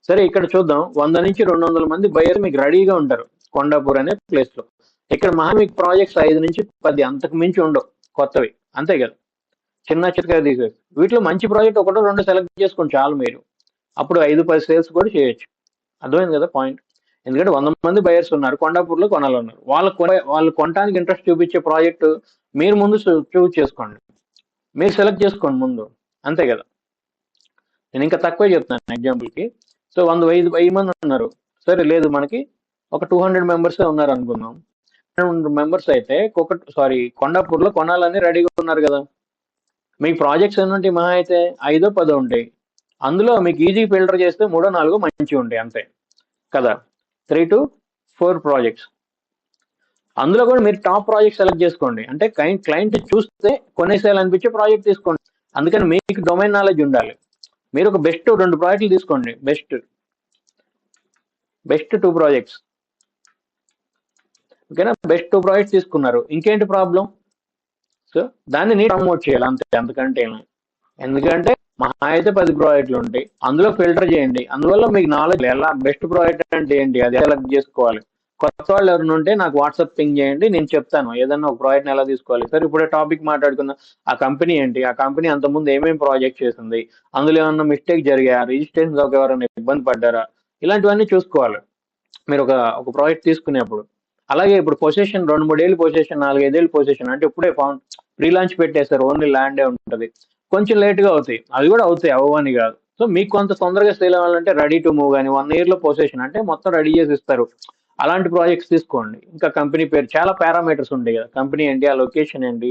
Speaker 1: సరే ఇక్కడ చూద్దాం, 100 నుంచి 200 మంది బయర్ మీకు రెడీగా ఉంటారు కొండాపూర్ అనే ప్లేస్ లో. ఇక్కడ మహా మీకు ప్రాజెక్ట్స్ 5 నుంచి 10 అంతకు మించి ఉండవు కొత్తవి, అంతే కదా. చిన్న చితక తీసేసి వీటిలో మంచి ప్రాజెక్ట్ ఒకటో రెండు సెలెక్ట్ చేసుకోండి చాలు మీరు. అప్పుడు 5-10 సేల్స్ కూడా చేయొచ్చు. అర్థమైంది కదా పాయింట్. ఎందుకంటే 100 మంది బయర్స్ ఉన్నారు, కొండాపూర్లో కొనాలన్నారు, వాళ్ళు కొనడానికి ఇంట్రెస్ట్ చూపించే ప్రాజెక్ట్ మీరు ముందు చూస్ చేసుకోండి, మీరు సెలెక్ట్ చేసుకోండి ముందు, అంతే కదా. నేను ఇంకా తక్కువే చెప్తున్నాను ఎగ్జాంపుల్కి. సో 100 మంది ఉన్నారు, సరే లేదు మనకి ఒక 200 మెంబర్సే ఉన్నారు అనుకుందాం. 200 మెంబర్స్ అయితే కొండాపూర్లో కొనాలని రెడీగా ఉన్నారు కదా. మీకు ప్రాజెక్ట్స్ ఎన్ని ఉంటాయి, మహా అయితే 5-10 ఉంటాయి. అందులో మీకు ఈజీ ఫిల్టర్ చేస్తే 3-4 మంచిగా ఉంటాయి, అంతే కదా. 3-4 ప్రాజెక్ట్స్, అందులో కూడా మీరు టాప్ ప్రాజెక్ట్ సెలెక్ట్ చేసుకోండి. అంటే క్లయింట్ చూస్తే కొనేసేయాలనిపించే ప్రాజెక్ట్ తీసుకోండి. అందుకని మీకు డొమైన్ నాలెడ్జ్ ఉండాలి. మీరు ఒక బెస్ట్ 2 ప్రాజెక్టులు తీసుకోండి, బెస్ట్ 2 ప్రాజెక్ట్స్, ఓకేనా. బెస్ట్ 2 ప్రాజెక్ట్స్ తీసుకున్నారు, ఇంకేంటి ప్రాబ్లం. సో దాన్ని నేను ప్రమోట్ చేయాలి, అంతే, అంతకంటే ఎందుకంటే మహా అయితే 10 ప్రాజెక్టులు ఉంటాయి, అందులో ఫిల్టర్ చేయండి. అందువల్ల మీకు నాలెడ్జ్ ఎలా బెస్ట్ ప్రాజెక్ట్ అంటే ఏంటి అది సెలెక్ట్ చేసుకోవాలి. కొత్త వాళ్ళు ఎవరైనా ఉంటే నాకు వాట్సాప్ పింగ్ చేయండి, నేను చెప్తాను ఏదన్నా ఒక ప్రాజెక్ట్ని ఎలా తీసుకోవాలి. సరే ఇప్పుడే టాపిక్ మాట్లాడుకున్న ఆ కంపెనీ ఏంటి, ఆ కంపెనీ అంతకుముందు ఏమేమి ప్రాజెక్ట్ చేసింది, అందులో ఏమన్నా మిస్టేక్ జరిగాయా, రిజిస్ట్రేషన్ ఎవరైనా ఇబ్బంది పడ్డారా, ఇలాంటివన్నీ చూసుకోవాలి మీరు ఒక ప్రాజెక్ట్ తీసుకునేప్పుడు. అలాగే ఇప్పుడు పొజిషన్ 2-3 ఏళ్ళు పొజిషన్, 4-5 ఏళ్ళు పొజిషన్ అంటే ఇప్పుడే ప్రీ లాంచ్ పెట్టేస్తారు, ఓన్లీ ల్యాండే ఉంటుంది, కొంచెం లేట్గా అవుతాయి, అవి కూడా అవుతాయి, అవ్వని కాదు. సో మీకు కొంత తొందరగా సేల్ అవ్వాలంటే రెడీ టు మూవ్ కానీ 1 yearలో పొజిషన్ అంటే మొత్తం రెడీ చేసి ఇస్తారు, అలాంటి ప్రాజెక్ట్స్ తీసుకోండి. ఇంకా కంపెనీ పేరు, చాలా పారామీటర్స్ ఉంటాయి కదా, కంపెనీ ఏంటి, ఆ లొకేషన్ ఏంటి,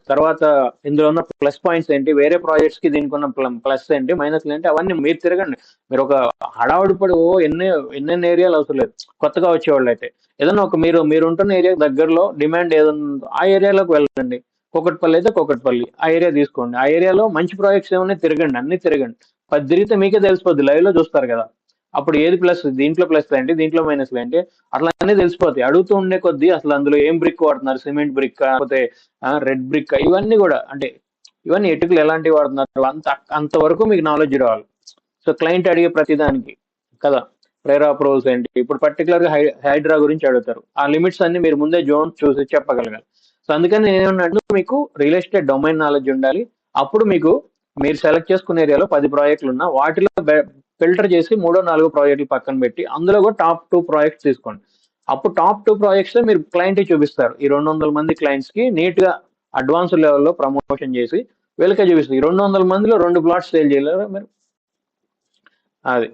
Speaker 1: తర్వాత ఇందులో ఉన్న ప్లస్ పాయింట్స్ ఏంటి, వేరే ప్రాజెక్ట్స్ కి దీనికి ఉన్న ప్లస్ ఏంటి, మైనస్లు ఏంటి, అవన్నీ మీరు తిరగండి. మీరు ఒక హడావుడి పడి ఎన్నెన్ని ఏరియాలు అవసరం లేదు. కొత్తగా వచ్చేవాళ్ళు అయితే ఏదన్నా ఒక మీరు ఉంటున్న ఏరియా దగ్గరలో డిమాండ్ ఏదన్నా ఉందో ఆ ఏరియాలోకి వెళ్ళండి. కూకట్పల్లి అయితే కూకట్పల్లి ఆ ఏరియా తీసుకోండి, ఆ ఏరియాలో మంచి ప్రాజెక్ట్స్ ఏమైనా తిరగండి, అన్ని తిరగండి. 10 తిరిగితే మీకే తెలిసిపోద్ది, లైవ్ లో చూస్తారు కదా. అప్పుడు ఏది ప్లస్, దీంట్లో ప్లస్ ఏంటి, దీంట్లో మైనస్ ఏంటి, అట్లా అన్నీ తెలిసిపోతాయి. అడుగుతూ ఉండే కొద్దీ అసలు అందులో ఏం బ్రిక్ వాడుతున్నారు, సిమెంట్ బ్రిక్ కాకపోతే రెడ్ బ్రిక్, ఇవన్నీ కూడా అంటే ఇవన్నీ ఎటుకలు ఎలాంటివి వాడుతున్నారు, అంతవరకు మీకు నాలెడ్జ్ రావాలి. సో క్లయింట్ అడిగే ప్రతిదానికి కదా, ప్రేర్ అప్రూవల్స్ ఏంటి, ఇప్పుడు పర్టికులర్ గా హైడ్రా గురించి అడుగుతారు, ఆ లిమిట్స్ అన్ని మీరు ముందే జోన్ చూసి చెప్పగలగాలి. సో అందుకని నేనేమన్నట్టు మీకు రియల్ ఎస్టేట్ డొమైన్ నాలెడ్జ్ ఉండాలి. అప్పుడు మీకు మీరు సెలెక్ట్ చేసుకునే ఏరియాలో 10 ప్రాజెక్టులు ఉన్నా వాటిలో ఫిల్టర్ చేసి 3-4 ప్రాజెక్టులు పక్కన పెట్టి అందులో కూడా టాప్ 2 ప్రాజెక్ట్స్ తీసుకోండి. అప్పుడు టాప్ 2 ప్రాజెక్ట్స్ మీరు క్లయింట్ చూపిస్తారు. ఈ 200 మంది క్లయింట్స్ కి నీట్ గా అడ్వాన్స్ లెవెల్లో ప్రమోషన్ చేసి వీళ్ళకే చూపిస్తారు. ఈ 200 మందిలో 2 ప్లాట్స్ సేల్ చేయలేరు మీరు, అది.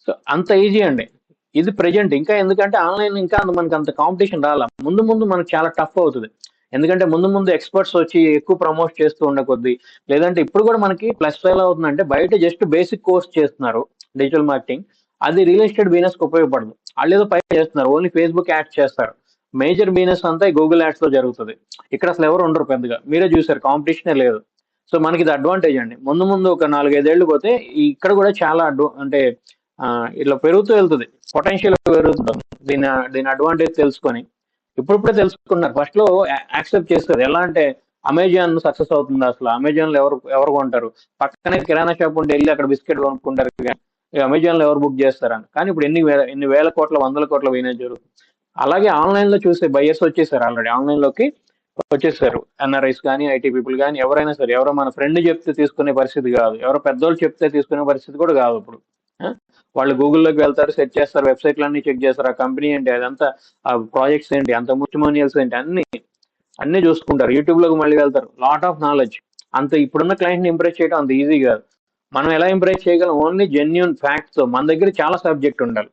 Speaker 1: సో అంత ఈజీ అండి ఇది ప్రెజెంట్. ఇంకా ఎందుకంటే ఆన్లైన్ ఇంకా మనకి అంత కాంపిటీషన్ రాలా, ముందు ముందు మనకు చాలా టఫ్ అవుతుంది. ఎందుకంటే ముందు ఎక్స్పర్ట్స్ వచ్చి ఎక్కువ ప్రమోట్ చేస్తూ ఉండే కొద్దీ, లేదంటే ఇప్పుడు కూడా మనకి ప్లస్ ఎలా అవుతుందంటే బయట జస్ట్ బేసిక్ కోర్స్ చేస్తున్నారు డిజిటల్ మార్కెటింగ్, అది రియల్ ఎస్టేట్ బిజినెస్ కి ఉపయోగపడదు. వాళ్ళు ఏదో పై చేస్తున్నారు, ఓన్లీ ఫేస్బుక్ యాడ్స్ చేస్తారు. మేజర్ బిజినెస్ అంతా గూగుల్ యాడ్స్ లో జరుగుతుంది. ఇక్కడ అసలు ఎవరు ఉండరు పెద్దగా, మీరే చూసారు కాంపిటీషనే లేదు. సో మనకి ఇది అడ్వాంటేజ్ అండి. ముందు ఒక 4-5 ఏళ్ళు పోతే ఇక్కడ కూడా చాలా అంటే ఇట్లా పెరుగుతూ వెళ్తుంది, పొటెన్షియల్ పెరుగుతుంది. దీని అడ్వాంటేజ్ తెలుసుకొని ఇప్పుడిప్పుడే తెలుసుకున్నారు, ఫస్ట్ లో యాక్సెప్ట్ చేస్తారు. ఎలా అంటే అమెజాన్ సక్సెస్ అవుతుంది, అసలు అమెజాన్ లో ఎవరు కొంటారు, పక్కనే కిరాణా షాప్ ఉంటే వెళ్ళి అక్కడ బిస్కెట్ కొనుక్కుంటారు, అమెజాన్ లో ఎవరు బుక్ చేస్తారని. కానీ ఇప్పుడు ఎన్ని వేల కోట్ల 100 కోట్ల పోయినా జరుగుతుంది. అలాగే ఆన్లైన్ లో చూసే బయర్స్ వచ్చేసారు, ఆల్రెడీ ఆన్లైన్ లోకి వచ్చేసారు. ఎన్ఆర్ఐస్ కానీ ఐటీ పీపుల్ కానీ ఎవరైనా సరే, ఎవరో మన ఫ్రెండ్ చెప్తే తీసుకునే పరిస్థితి కాదు, ఎవరో పెద్దోళ్ళు చెప్తే తీసుకునే పరిస్థితి కూడా కాదు ఇప్పుడు. వాళ్ళు గూగుల్లోకి వెళ్తారు, సెర్చ్ చేస్తారు, వెబ్సైట్లన్నీ చెక్ చేస్తారు, ఆ కంపెనీ ఏంటి, అదంతా ఆ ప్రాజెక్ట్స్ ఏంటి, అంత ముచ్చుమోనియల్స్ ఏంటి, అన్ని చూసుకుంటారు. యూట్యూబ్ లోకి మళ్ళీ వెళ్తారు, లాట్ ఆఫ్ నాలెడ్జ్. అంత ఇప్పుడున్న క్లయింట్ ని ఇంప్రెస్ చేయడం అంత ఈజీ కాదు. మనం ఎలా ఇంప్రెస్ చేయగలం, ఓన్లీ జెన్యున్ ఫ్యాక్ట్స్. మన దగ్గర చాలా సబ్జెక్ట్ ఉండాలి.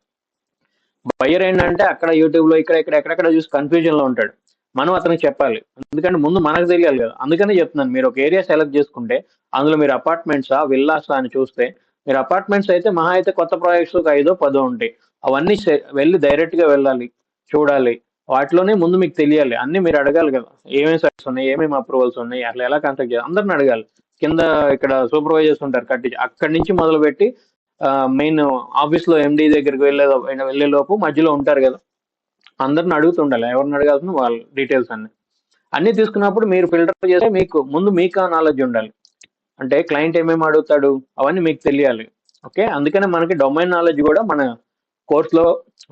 Speaker 1: బయ్యర్ ఏంటంటే అక్కడ యూట్యూబ్ లో ఎక్కడెక్కడ చూసి కన్ఫ్యూజన్ లో ఉంటాడు, మనం అతనికి చెప్పాలి. ఎందుకంటే ముందు మనకు తెలియాలి కదా. అందుకనే చెప్తున్నాను, మీరు ఒక ఏరియా సెలెక్ట్ చేసుకుంటే అందులో మీరు అపార్ట్మెంట్సా విల్లాసా అని చూస్తే, మీరు అపార్ట్మెంట్స్ అయితే మహా అయితే కొత్త ప్రాజెక్ట్స్ ఒక 5-10 ఉంటాయి, అవన్నీ వెళ్ళి డైరెక్ట్ గా వెళ్ళాలి, చూడాలి. వాటిలోనే ముందు మీకు తెలియాలి, అన్ని మీరు అడగాలి కదా, ఏమేమి సైట్స్ ఉన్నాయి, ఏమేమి అప్రూవల్స్ ఉన్నాయి, అట్లా ఎలా కాంటాక్ట్ చేయాలి అందరిని అడగాలి. కింద ఇక్కడ సూపర్వైజర్స్ ఉంటారు కట్టి, అక్కడి నుంచి మొదలుపెట్టి మెయిన్ ఆఫీస్ లో ఎండి దగ్గరికి వెళ్ళే లోపు మధ్యలో ఉంటారు కదా, అందరిని అడుగుతుండాలి, ఎవరిని అడగాల్సిన వాళ్ళ డీటెయిల్స్ అన్ని తీసుకున్నప్పుడు మీరు ఫిల్టర్ చేస్తే మీకు నాలెడ్జ్ ఉండాలి. అంటే క్లయింట్ ఏమేమి అడుగుతాడు అవన్నీ మీకు తెలియాలి. ఓకే, అందుకనే మనకి డొమైన్ నాలెడ్జ్ కూడా మన కోర్సులో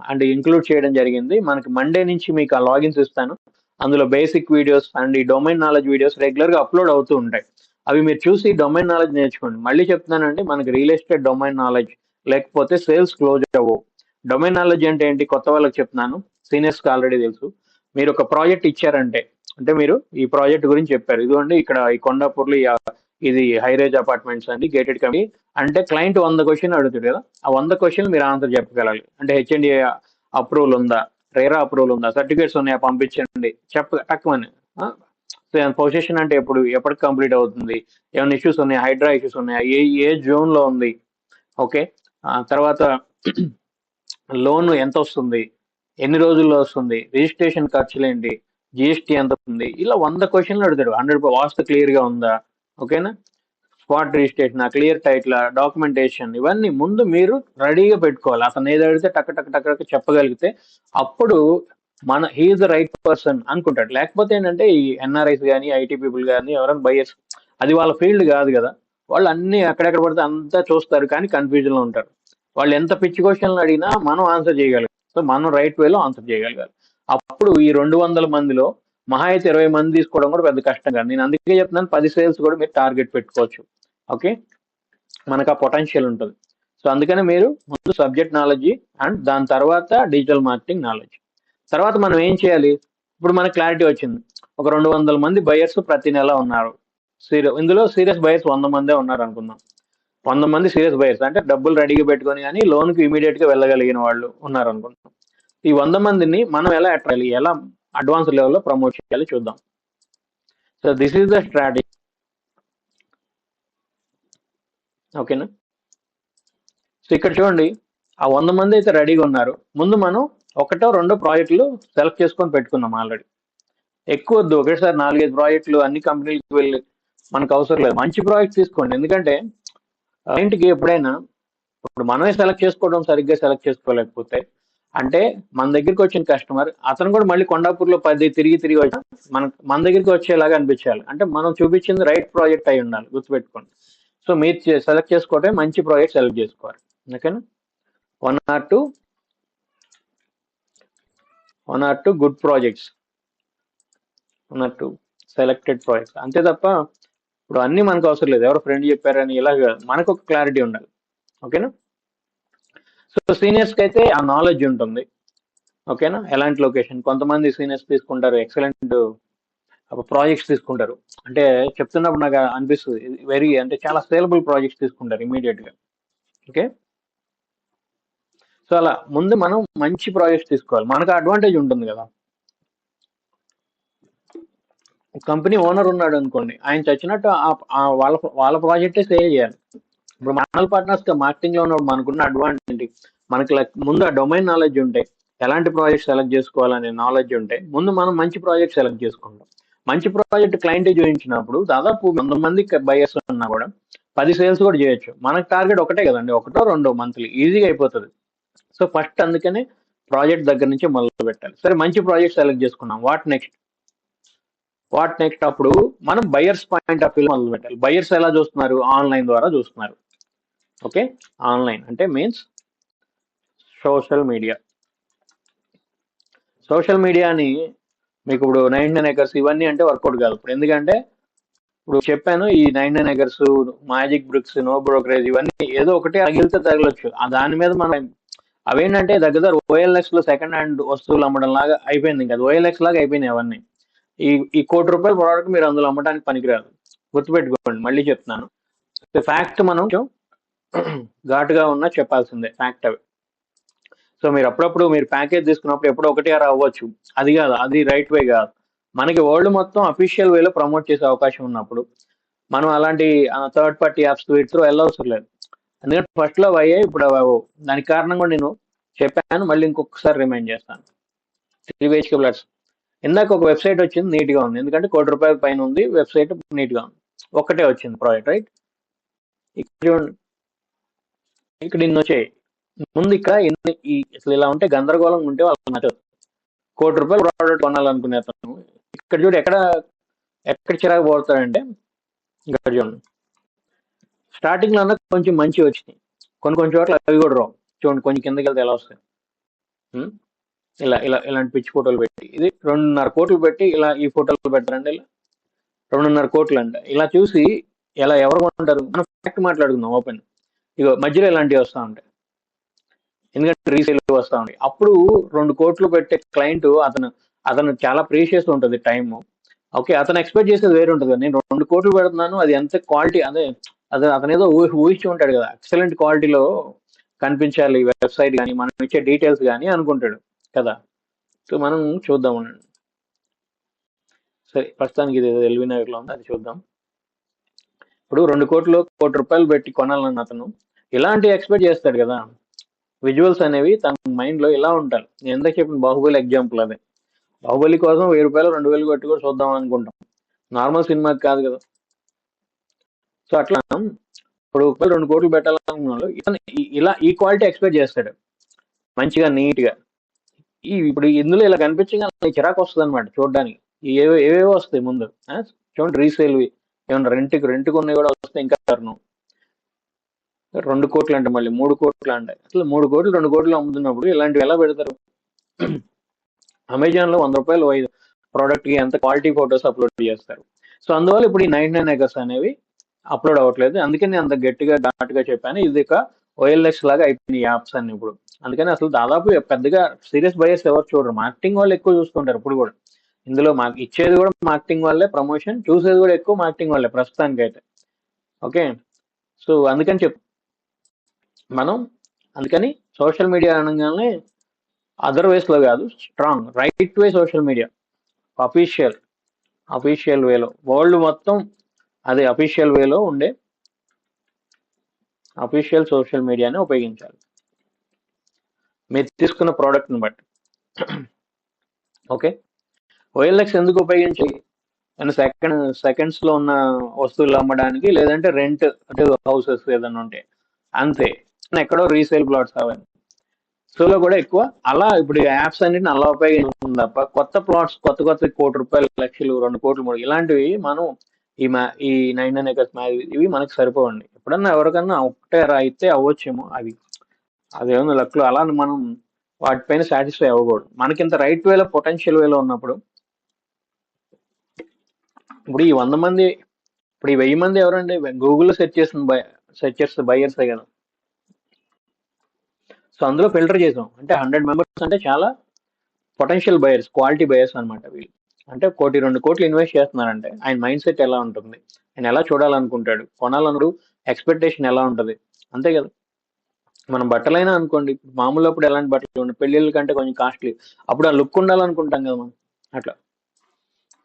Speaker 1: అండ్ ఇంక్లూడ్ చేయడం జరిగింది. మనకి మండే నుంచి మీకు ఆ లాగిన్స్ ఇస్తాను. అందులో బేసిక్ వీడియోస్ అండ్ ఈ డొమైన్ నాలెడ్జ్ వీడియోస్ రెగ్యులర్గా అప్లోడ్ అవుతూ ఉంటాయి. అవి మీరు చూసి డొమైన్ నాలెడ్జ్ నేర్చుకోండి. మళ్ళీ చెప్తున్నానండి, మనకి రియల్ ఎస్టేట్ డొమైన్ నాలెడ్జ్ లేకపోతే సేల్స్ క్లోజ్ అవ్వవు. డొమైన్ నాలెడ్జ్ అంటే ఏంటి, కొత్త వాళ్ళకి చెప్తున్నాను, సీనియర్స్కి ఆల్రెడీ తెలుసు. మీరు ఒక ప్రాజెక్ట్ ఇచ్చారంటే, అంటే మీరు ఈ ప్రాజెక్ట్ గురించి చెప్పారు, ఇదిగోండి ఇక్కడ ఈ కొండాపూర్లో ఇది హైరేజ్ అపార్ట్మెంట్స్ అండి, గేటెడ్ కమ్యూనిటీ అంటే క్లయింట్ 100 క్వశ్చన్ అడుగుతాడు కదా, ఆ 100 క్వశ్చన్ మీరు ఆన్సర్ చెప్పగలగాలి. అంటే హెచ్ఎండి అప్రూవల్ ఉందా, రేరా అప్రూవల్ ఉందా, సర్టిఫికేట్స్ ఉన్నాయా పంపించండి తక్కువని. పొజిషన్ అంటే ఎప్పటికి కంప్లీట్ అవుతుంది, ఏమైనా ఇష్యూస్ ఉన్నాయా, హైడ్రా ఇష్యూస్ ఉన్నాయా, ఏ జోన్ లో ఉంది, ఓకే. తర్వాత లోన్ ఎంత వస్తుంది, ఎన్ని రోజుల్లో వస్తుంది, రిజిస్ట్రేషన్ ఖర్చులు ఏంటి, జిఎస్టీ ఎంత ఉంది, ఇలా 100 క్వశ్చన్లు అడుగుతాడు. 100 వాస్తు క్లియర్ గా ఉందా, ఓకేనా, spot registration, clear title, documentation, ఇవన్నీ ముందు మీరు రెడీగా పెట్టుకోవాలి. అతను ఏది అడిగితే టక్ టక్ టక్ టక్ చెప్పగలిగితే అప్పుడు హీఈస్ ద రైట్ పర్సన్ అనుకుంటాడు. లేకపోతే ఏంటంటే ఈ ఎన్ఆర్ఐస్ కానీ ఐటీ పీపుల్ కానీ ఎవరైనా బయర్స్, అది వాళ్ళ ఫీల్డ్ కాదు కదా, వాళ్ళు అన్ని అక్కడెక్కడ పడితే అంతా చూస్తారు కానీ కన్ఫ్యూజన్ లో ఉంటారు. వాళ్ళు ఎంత పిచ్చి క్వశ్చన్లు అడిగినా మనం ఆన్సర్ చేయగలం. సో మనం రైట్ వేలో ఆన్సర్ చేయగలగాలి. అప్పుడు ఈ 200 మందిలో మహా అయితే 20 మంది తీసుకోవడం కూడా పెద్ద కష్టం కాదు. నేను అందుకే చెప్తున్నాను 10 సేల్స్ కూడా మీరు టార్గెట్ పెట్టుకోవచ్చు. ఓకే, మనకు ఆ పొటెన్షియల్ ఉంటుంది. సో అందుకని మీరు ముందు సబ్జెక్ట్ నాలెడ్జ్ అండ్ దాని తర్వాత డిజిటల్ మార్కెటింగ్ నాలెడ్జ్. తర్వాత మనం ఏం చేయాలి, ఇప్పుడు మనకు క్లారిటీ వచ్చింది. ఒక 200 మంది బయర్స్ ప్రతి నెల ఉన్నారు. ఇందులో సీరియస్ బయర్స్ 100 మందే ఉన్నారు అనుకుందాం. 100 మంది సీరియస్ బయర్స్ అంటే డబ్బులు రెడీగా పెట్టుకొని కానీ లోన్కి ఇమీడియట్ గా వెళ్ళగలిగిన వాళ్ళు ఉన్నారు అనుకుంటున్నాం. ఈ 100 మందిని మనం ఎలా అట్రాక్ట్, ఎలా అడ్వాన్స్ లెవెల్లో ప్రమోట్ చేయాలి చూద్దాం. So this is the strategy. ఓకేనా, సో ఇక్కడ చూడండి, ఆ 100 మంది అయితే రెడీగా ఉన్నారు. ముందు మనం 1-2 ప్రాజెక్టులు సెలెక్ట్ చేసుకొని పెట్టుకున్నాం ఆల్రెడీ. ఎక్కువ వద్దు, ఒకేసారి 4-5 ప్రాజెక్టులు అన్ని కంపెనీలకు వెళ్ళి మనకు అవసరం లేదు. మంచి ప్రాజెక్ట్ తీసుకోండి. ఎందుకంటే క్లయింట్కి ఎప్పుడైనా, ఇప్పుడు మనమే సెలెక్ట్ చేసుకోవడం సరిగ్గా సెలెక్ట్ చేసుకోలేకపోతే, అంటే మన దగ్గరికి వచ్చిన కస్టమర్ అతను కూడా మళ్ళీ కొండాపూర్లో 10 తిరిగి వచ్చి మన దగ్గరికి వచ్చేలాగా అనిపించాలి. అంటే మనం చూపించింది రైట్ ప్రాజెక్ట్ అయి ఉండాలి, గుర్తుపెట్టుకోండి. సో మీరు సెలెక్ట్ చేసుకోవటం మంచి ప్రాజెక్ట్ సెలెక్ట్ చేసుకోవాలి. ఓకేనా, one or too good projects, 1 or 2 selected projects, అంతే తప్ప ఇప్పుడు అన్ని మనకు అవసరం లేదు. ఎవరో ఫ్రెండ్ చెప్పారని ఇలా మనకు ఒక క్లారిటీ ఉండాలి. ఓకేనా, సో సీనియర్స్కి అయితే ఆ నాలెడ్జ్ ఉంటుంది. ఓకేనా, ఎలాంటి లొకేషన్, కొంతమంది సీనియర్స్ తీసుకుంటారు ఎక్సలెంట్ ప్రాజెక్ట్స్ తీసుకుంటారు. అంటే చెప్తున్నప్పుడు నాకు అనిపిస్తుంది వెరీ, అంటే చాలా సేలబుల్ ప్రాజెక్ట్స్ తీసుకుంటారు ఇమీడియట్ గా. ఓకే, సో అలా ముందు మనం మంచి ప్రాజెక్ట్స్ తీసుకోవాలి, మనకు అడ్వాంటేజ్ ఉంటుంది కదా. కంపెనీ ఓనర్ ఉన్నాడు అనుకోండి, ఆయన చచ్చినట్టు వాళ్ళ ప్రాజెక్టే సేవ్ చేయాలి. ఇప్పుడు మనల్ పార్ట్నర్స్ మార్కెటింగ్ లో ఉన్నప్పుడు మనకున్న అడ్వాంటేజ్, మనకి ముందు ఆ డొమైన్ నాలెడ్జ్ ఉంటే, ఎలాంటి ప్రాజెక్ట్ సెలెక్ట్ చేసుకోవాలనే నాలెడ్జ్ ఉంటే ముందు మనం మంచి ప్రాజెక్ట్ సెలెక్ట్ చేసుకుంటాం. మంచి ప్రాజెక్ట్ క్లయింట్ చూపించినప్పుడు దాదాపు 100 మంది బయర్స్ ఉన్నా కూడా 10 సేల్స్ కూడా చేయొచ్చు. మనకు టార్గెట్ ఒకటే కదండి, 1-2 మంత్లీ ఈజీగా అయిపోతుంది. సో ఫస్ట్ అందుకనే ప్రాజెక్ట్ దగ్గర నుంచి మొదలు పెట్టాలి. సరే, మంచి ప్రాజెక్ట్ సెలెక్ట్ చేసుకున్నాం, వాట్ నెక్స్ట్ అప్పుడు మనం బయర్స్ పాయింట్ ఆఫ్ వ్యూ మొదలు పెట్టాలి. బయర్స్ ఎలా చూస్తున్నారు, ఆన్లైన్ ద్వారా చూస్తున్నారు. ఓకే, ఆన్లైన్ అంటే మీన్స్ సోషల్ మీడియాని మీకు ఇప్పుడు 99 acres ఇవన్నీ అంటే వర్కౌట్ కాదు ఇప్పుడు. ఎందుకంటే ఇప్పుడు చెప్పాను, ఈ 99 acres, MagicBricks, no brokerage, ఇవన్నీ ఏదో ఒకటి తగిలితే తగలొచ్చు. దాని మీద మనం అవేంటంటే దగ్గర ఓఎల్ఎక్స్ లో సెకండ్ హ్యాండ్ వస్తువులు అమ్మడం లాగా అయిపోయింది. ఇంకా ఓఎల్ఎక్స్ లాగా అయిపోయినాయి అవన్నీ. ఈ ₹1,00,00,000 ప్రోడక్ట్ మీరు అందులో అమ్మడానికి పనికిరాదు, గుర్తుపెట్టుకోండి. మళ్ళీ చెప్తున్నాను, ఫ్యాక్ట్ మనం ఘాటుగా ఉన్నా చెప్పాల్సిందే, ఫ్యాక్ట్ అవి. సో మీరు అప్పుడప్పుడు మీరు ప్యాకేజ్ తీసుకున్నప్పుడు ఎప్పుడో 1-6 అవ్వచ్చు, అది కాదు, అది రైట్ వే కాదు. మనకి వరల్డ్ మొత్తం అఫీషియల్ వేలో ప్రమోట్ చేసే అవకాశం ఉన్నప్పుడు మనం అలాంటి థర్డ్ పార్టీ యాప్స్ త్రూ వెళ్ళవసరం లేదు. ఎందుకంటే ఫస్ట్ లో అయ్యాయి, ఇప్పుడు అవి. దానికి కారణం కూడా నేను చెప్పాను, మళ్ళీ ఇంకొకసారి రిమైండ్ చేస్తాను. 3 BHK ఫ్లాట్స్ ఇందాక ఒక వెబ్సైట్ వచ్చింది, నీట్ గా ఉంది. ఎందుకంటే ₹1,00,00,000 పైన ఉంది వెబ్సైట్, నీట్ గా ఉంది. ఒక్కటే వచ్చింది ప్రాజెక్ట్, రైట్. ఇక్కడ ఇన్ని వచ్చాయి. ముందు ఇక్కడ అసలు ఇలా ఉంటే గందరగోళంగా ఉంటే వాళ్ళకి నచ్చదు. ₹1,00,00,000 ప్రోడక్ట్ కొనాలనుకునే అతను ఇక్కడ చూడు ఎక్కడ చిరాకు పోతాడంటే, ఇక్కడ చూడండి, స్టార్టింగ్ లో కొంచెం మంచి వచ్చినాయి, కొన్ని చోట్ల అవి కూడా రావు. చూడండి కొంచెం కిందకి వెళ్తే ఎలా వస్తాయి. ఇలా ఇలా ఇలాంటి పిచ్చి ఫోటోలు పెట్టి ఇది 2.5 కోట్లు పెట్టి ఇలా ఈ ఫోటోలు పెడతారండి. ఇలా 2.5 కోట్లు అంట. ఇలా చూసి ఇలా ఎవరు కొంటారు? మనం ఫ్యాక్ట్ మాట్లాడుకుందాం ఓపెన్. ఇగో మధ్యలో ఇలాంటివి వస్తూ ఉంటాయి, ఎందుకంటే రీసేల్ వస్తూ ఉంటాయి. అప్పుడు 2 కోట్లు పెట్టే క్లయింట్ అతను అతను చాలా ప్రీషియస్ ఉంటుంది టైం. ఓకే, అతను ఎక్స్పెక్ట్ చేసేది వేరే ఉంటుంది కదా. నేను 2 కోట్లు పెడుతున్నాను, అది ఎంత క్వాలిటీ అదే అదే అతను ఏదో ఊహించి ఉంటాడు కదా, ఎక్సలెంట్ క్వాలిటీలో కనిపించాలి వెబ్సైట్ కానీ మనం ఇచ్చే డీటెయిల్స్ కానీ అనుకుంటాడు కదా. సో మనం చూద్దాం ఉండండి. సరే, ప్రస్తుతానికి ఇది ఎల్బీ నగర్ లో ఉంది, అది చూద్దాం. ఇప్పుడు 2 కోట్లు పెట్టి కొనాలన్న అతను ఇలాంటి ఎక్స్పెక్ట్ చేస్తాడు కదా. విజువల్స్ అనేవి తన మైండ్ లో ఇలా ఉంటాయి. నేను ఎంత చెప్పిన బాహుబలి ఎగ్జాంపుల్ అదే. బాహుబలి కోసం 1000 రూపాయలు 2000 పెట్టి కూడా చూద్దాం అనుకుంటాం, నార్మల్ సినిమాకి కాదు కదా. సో అట్లా ఇప్పుడు 2 కోట్లు పెట్టాలనుకున్నాడు ఇతను ఇలా ఈ క్వాలిటీ ఎక్స్పెక్ట్ చేస్తాడు, మంచిగా నీట్ గా. ఇప్పుడు ఇందులో ఇలా కనిపించగా చిరాకు వస్తుంది అనమాట చూడడానికి. ఏవేవో వస్తాయి ముందు. చూడండి, రీసేల్వి ఏమన్నా రెంట్కి ఉన్నాయి కూడా వస్తాయి. ఇంకా కారణం 2 కోట్లు అంటే మళ్ళీ 3 కోట్లు అంటే అసలు 3 కోట్లు 2 కోట్లు అమ్ముతున్నప్పుడు ఇలాంటివి ఎలా పెడతారు? అమెజాన్ లో 100 రూపాయలు ప్రోడక్ట్ కి ఎంత క్వాలిటీ ఫొటోస్ అప్లోడ్ చేస్తారు. సో అందువల్ల ఇప్పుడు ఈ 99 acres అనేవి అప్లోడ్ అవ్వట్లేదు. అందుకని నేను అంత గట్టిగా ఘాటుగా చెప్పాను, ఇది ఒక ఓఎల్ఎక్స్ లాగా అయిపోయింది యాప్స్ అన్ని ఇప్పుడు. అందుకని అసలు దాదాపు పెద్దగా సీరియస్ బయర్స్ ఎవరు చూడరు, మార్కెటింగ్ వాళ్ళు ఎక్కువ చూస్తుంటారు ఇప్పుడు కూడా. ఇందులో మాకు ఇచ్చేది కూడా మార్కెటింగ్ వాళ్ళే, ప్రమోషన్ చూసేది కూడా ఎక్కువ మార్కెటింగ్ వాళ్ళే ప్రస్తుతానికి అయితే. ఓకే, సో అందుకని మనం అందుకని సోషల్ మీడియా అనగానే అదర్ వేస్ లో కాదు, strong right way social media, official వేలో వరల్డ్ మొత్తం అదే అఫీషియల్ వేలో ఉండే అఫీషియల్ సోషల్ మీడియాని ఉపయోగించాలి మీరు తీసుకున్న ప్రోడక్ట్ని బట్టి. ఓకే, ఓఎల్ఎక్స్ ఎందుకు ఉపయోగించాలి? సెకండ్స్ లో ఉన్న వస్తువులు అమ్మడానికి, లేదంటే రెంట్ అంటే హౌసెస్ ఏదైనా ఉంటే అంతే, ఎక్కడో రీసేల్ ప్లాట్స్ అవన్నీ. సోలో కూడా ఎక్కువ అలా. ఇప్పుడు యాప్స్ అన్నిటిని అలా ఉపయోగిస్తుంది తప్ప కొత్త ప్లాట్స్ కొత్త 1 కోటి రూపాయలు, లక్షలు, 2 కోట్లు, 3 ఇలాంటివి మనం ఈ 99 acres ఇవి మనకు సరిపోవండి. ఎప్పుడన్నా ఎవరికన్నా ఒకటే అయితే అవ్వచ్చేమో, అదేమో లక్లో. అలా మనం వాటిపైన సాటిస్ఫై అవ్వకూడదు. మనకింత రైట్ వేలో పొటెన్షియల్ వేలో ఉన్నప్పుడు ఇప్పుడు ఈ 100 మంది, ఇప్పుడు ఈ 1000 మంది ఎవరండి? గూగుల్లో సెర్చ్ చేస్తే బయర్సే కదా. సో అందులో ఫిల్టర్ చేసాం అంటే 100 members అంటే చాలా పొటెన్షియల్ బయర్స్, క్వాలిటీ బయర్స్ అనమాట వీళ్ళు. అంటే 1-2 కోట్లు ఇన్వెస్ట్ చేస్తున్నారంటే ఆయన మైండ్ సెట్ ఎలా ఉంటుంది, ఆయన ఎలా చూడాలనుకుంటాడు, కొనాలనుడు ఎక్స్పెక్టేషన్ ఎలా ఉంటుంది, అంతే కదా. మనం బట్టలైనా అనుకోండి, మామూలు అప్పుడు ఎలాంటి బట్టలు ఉండే, పెళ్ళిళ్ళ కంటే కొంచెం కాస్ట్లీ, అప్పుడు ఆ లుక్ ఉండాలనుకుంటాం కదా మనం అట్లా.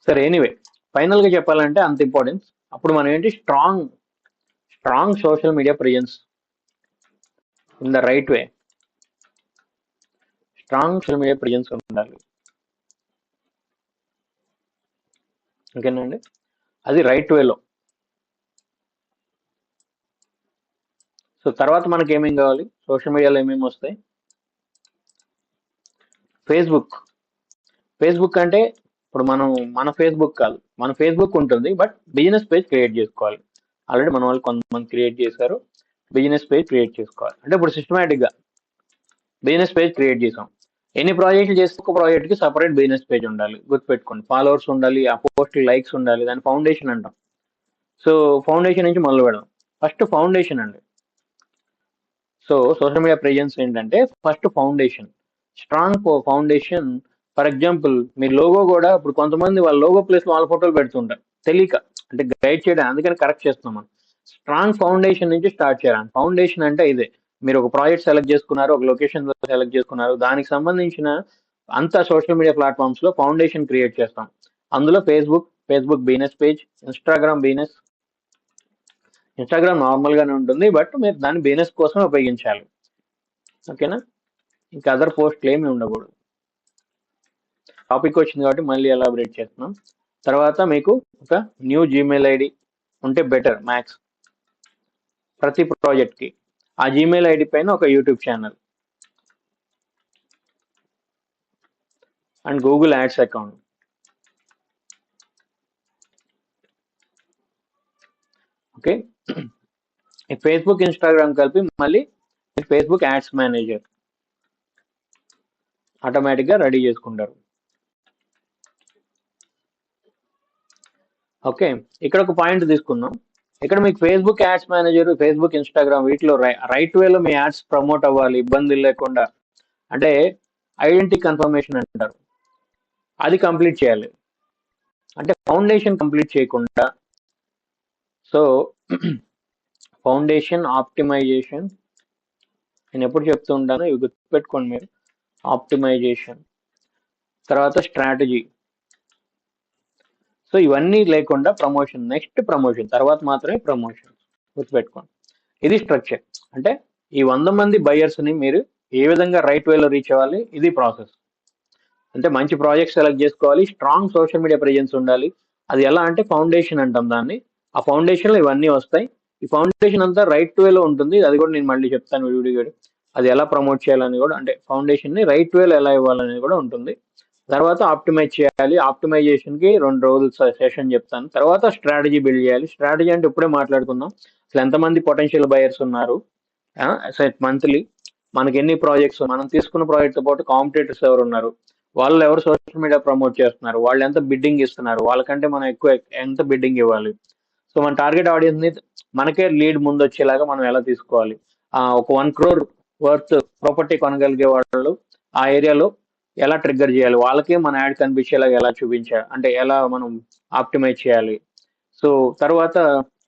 Speaker 1: సరే, ఎనీవే ఫైనల్ గా చెప్పాలంటే అంత ఇంపార్టెన్స్. అప్పుడు మనం ఏంటి, strong social media presence in the right way, strong social media presence ఉండాలి. ఓకేనండి, అది రైట్ వేలో. సో తర్వాత మనకి ఏమేం కావాలి, సోషల్ మీడియాలో ఏమేమి వస్తాయి? ఫేస్బుక్ అంటే ఇప్పుడు మన ఫేస్బుక్ కాదు, మన ఫేస్బుక్ ఉంటుంది, బట్ బిజినెస్ పేజ్ క్రియేట్ చేసుకోవాలి. ఆల్రెడీ మన వాళ్ళు కొంతమంది క్రియేట్ చేశారు. బిజినెస్ పేజ్ క్రియేట్ చేసుకోవాలి అంటే ఇప్పుడు సిస్టమేటిక్ గా బిజినెస్ పేజ్ క్రియేట్ చేసాం. ఎన్ని ప్రాజెక్టులు చేస్తే ఒక ప్రాజెక్ట్ కి సపరేట్ బిజినెస్ పేజ్ ఉండాలి, గుర్తుపెట్టుకోండి. ఫాలోవర్స్ ఉండాలి, ఆ పోస్ట్ లైక్స్ ఉండాలి, దాని ఫౌండేషన్ అంటాం. సో ఫౌండేషన్ నుంచి మొదలు పెడదాం. ఫస్ట్ ఫౌండేషన్ అండి. సో సోషల్ మీడియా ప్రెజెన్స్ ఏంటంటే first foundation, strong foundation. For example me logo కూడా, ఇప్పుడు కొంతమంది వాళ్ళ లోగో ప్లేస్ వాళ్ళ ఫోటోలు పెడుతుంటారు తెలియక, అంటే గైడ్ చేయడం, అందుకని కరెక్ట్ చేస్తున్నాం మనం. స్ట్రాంగ్ ఫౌండేషన్ నుంచి స్టార్ట్ చేయాలి. ఫౌండేషన్ అంటే ఇదే, మీరు ఒక ప్రాజెక్ట్ సెలెక్ట్ చేసుకున్నారు, ఒక లొకేషన్ సెలెక్ట్ చేసుకున్నారు, దానికి సంబంధించిన అంత సోషల్ మీడియా ప్లాట్ఫామ్స్ లో ఫౌండేషన్ క్రియేట్ చేస్తాం. అందులో Facebook business page, Instagram normal గానే ఉంటుంది, బట్ మీరు దాన్ని బిజినెస్ కోసం ఉపయోగించాలి. ఓకేనా, ఇంకా అదర్ పోస్ట్లు ఏమి ఉండకూడదు. టాపిక్ వచ్చింది కాబట్టి మళ్ళీ ఎలాబరేట్ చేస్తున్నాం. తర్వాత మీకు ఒక న్యూ జీమెయిల్ ఐడి ఉంటే బెటర్ మ్యాక్స్ ప్రతి ప్రాజెక్ట్ కి. ఆ జీమెయిల్ ఐడి పైన ఒక YouTube channel and Google ads account. Okay, Facebook Instagram కలిపి మళ్ళీ ఫేస్బుక్ యాడ్స్ మేనేజర్. ఆటోమేటిక్గా రెడీ చేసుకుంటారు. ఓకే, ఇక్కడ ఒక పాయింట్ తీసుకుందాం. ఇక్కడ మీకు Facebook ads manager, Facebook, Instagram వీటిలో రైట్ వేలో మీ యాడ్స్ ప్రమోట్ అవ్వాలి ఇబ్బందులు లేకుండా, అంటే ఐడెంటిటీ కన్ఫర్మేషన్ అంటారు, అది కంప్లీట్ చేయాలి. అంటే ఫౌండేషన్ కంప్లీట్ చేయకుండా. సో ఫౌండేషన్ ఆప్టిమైజేషన్ నేను ఎప్పుడు చెప్తూ ఉంటాను, ఇవి గుర్తుపెట్టుకోండి మీరు. ఆప్టిమైజేషన్ తర్వాత స్ట్రాటజీ. సో ఇవన్నీ లేకుండా ప్రమోషన్, నెక్స్ట్ ప్రమోషన్, తర్వాత మాత్రమే ప్రమోషన్. గుర్తుపెట్టుకోండి, ఇది స్ట్రక్చర్. అంటే ఈ 100 మంది బయర్స్ ని మీరు ఏ విధంగా రైట్ వేలో రీచ్ అవ్వాలి, ఇది ప్రాసెస్. అంటే మంచి ప్రాజెక్ట్ సెలెక్ట్ చేసుకోవాలి, స్ట్రాంగ్ సోషల్ మీడియా ప్రెజెన్స్ ఉండాలి. అది ఎలా అంటే ఫౌండేషన్ అంటాం దాన్ని. ఆ ఫౌండేషన్ లో ఇవన్నీ వస్తాయి. ఈ ఫౌండేషన్ అంతా రైట్ వేలో ఉంటుంది, అది కూడా నేను మళ్ళీ చెప్తాను వీడియో. అది ఎలా ప్రమోట్ చేయాలని కూడా, అంటే ఫౌండేషన్ ని రైట్ వేలో ఎలా ఇవ్వాలనేది కూడా ఉంటుంది. తర్వాత ఆప్టిమైజ్ చేయాలి. ఆప్టిమైజేషన్ కి 2 రోజులు సెషన్ చెప్తాను. తర్వాత స్ట్రాటజీ బిల్డ్ చేయాలి. స్ట్రాటజీ అంటే ఇప్పుడే మాట్లాడుకుందాం, అసలు ఎంతమంది పొటెన్షియల్ బయర్స్ ఉన్నారు, మంత్లీ మనకి ఎన్ని ప్రాజెక్ట్స్, మనం తీసుకున్న ప్రాజెక్ట్ తో పాటు కాంపిటేటర్స్ ఎవరు ఉన్నారు, వాళ్ళు ఎవరు సోషల్ మీడియా ప్రమోట్ చేస్తున్నారు, వాళ్ళు ఎంత బిడ్డింగ్ ఇస్తున్నారు, వాళ్ళకంటే మనం ఎక్కువ ఎంత బిడ్డింగ్ ఇవ్వాలి. సో మన టార్గెట్ ఆడియన్స్ ని మనకే లీడ్ ముందు వచ్చేలాగా మనం ఎలా తీసుకోవాలి. ఒక 1 crore వర్త్ ప్రాపర్టీ కొనగలిగే వాళ్ళు ఆ ఏరియాలో ఎలా ట్రిగ్గర్ చేయాలి, వాళ్ళకే మన యాడ్ కనిపించేలాగా ఎలా చూపించాలి, అంటే ఎలా మనం ఆప్టిమైజ్ చేయాలి. సో తర్వాత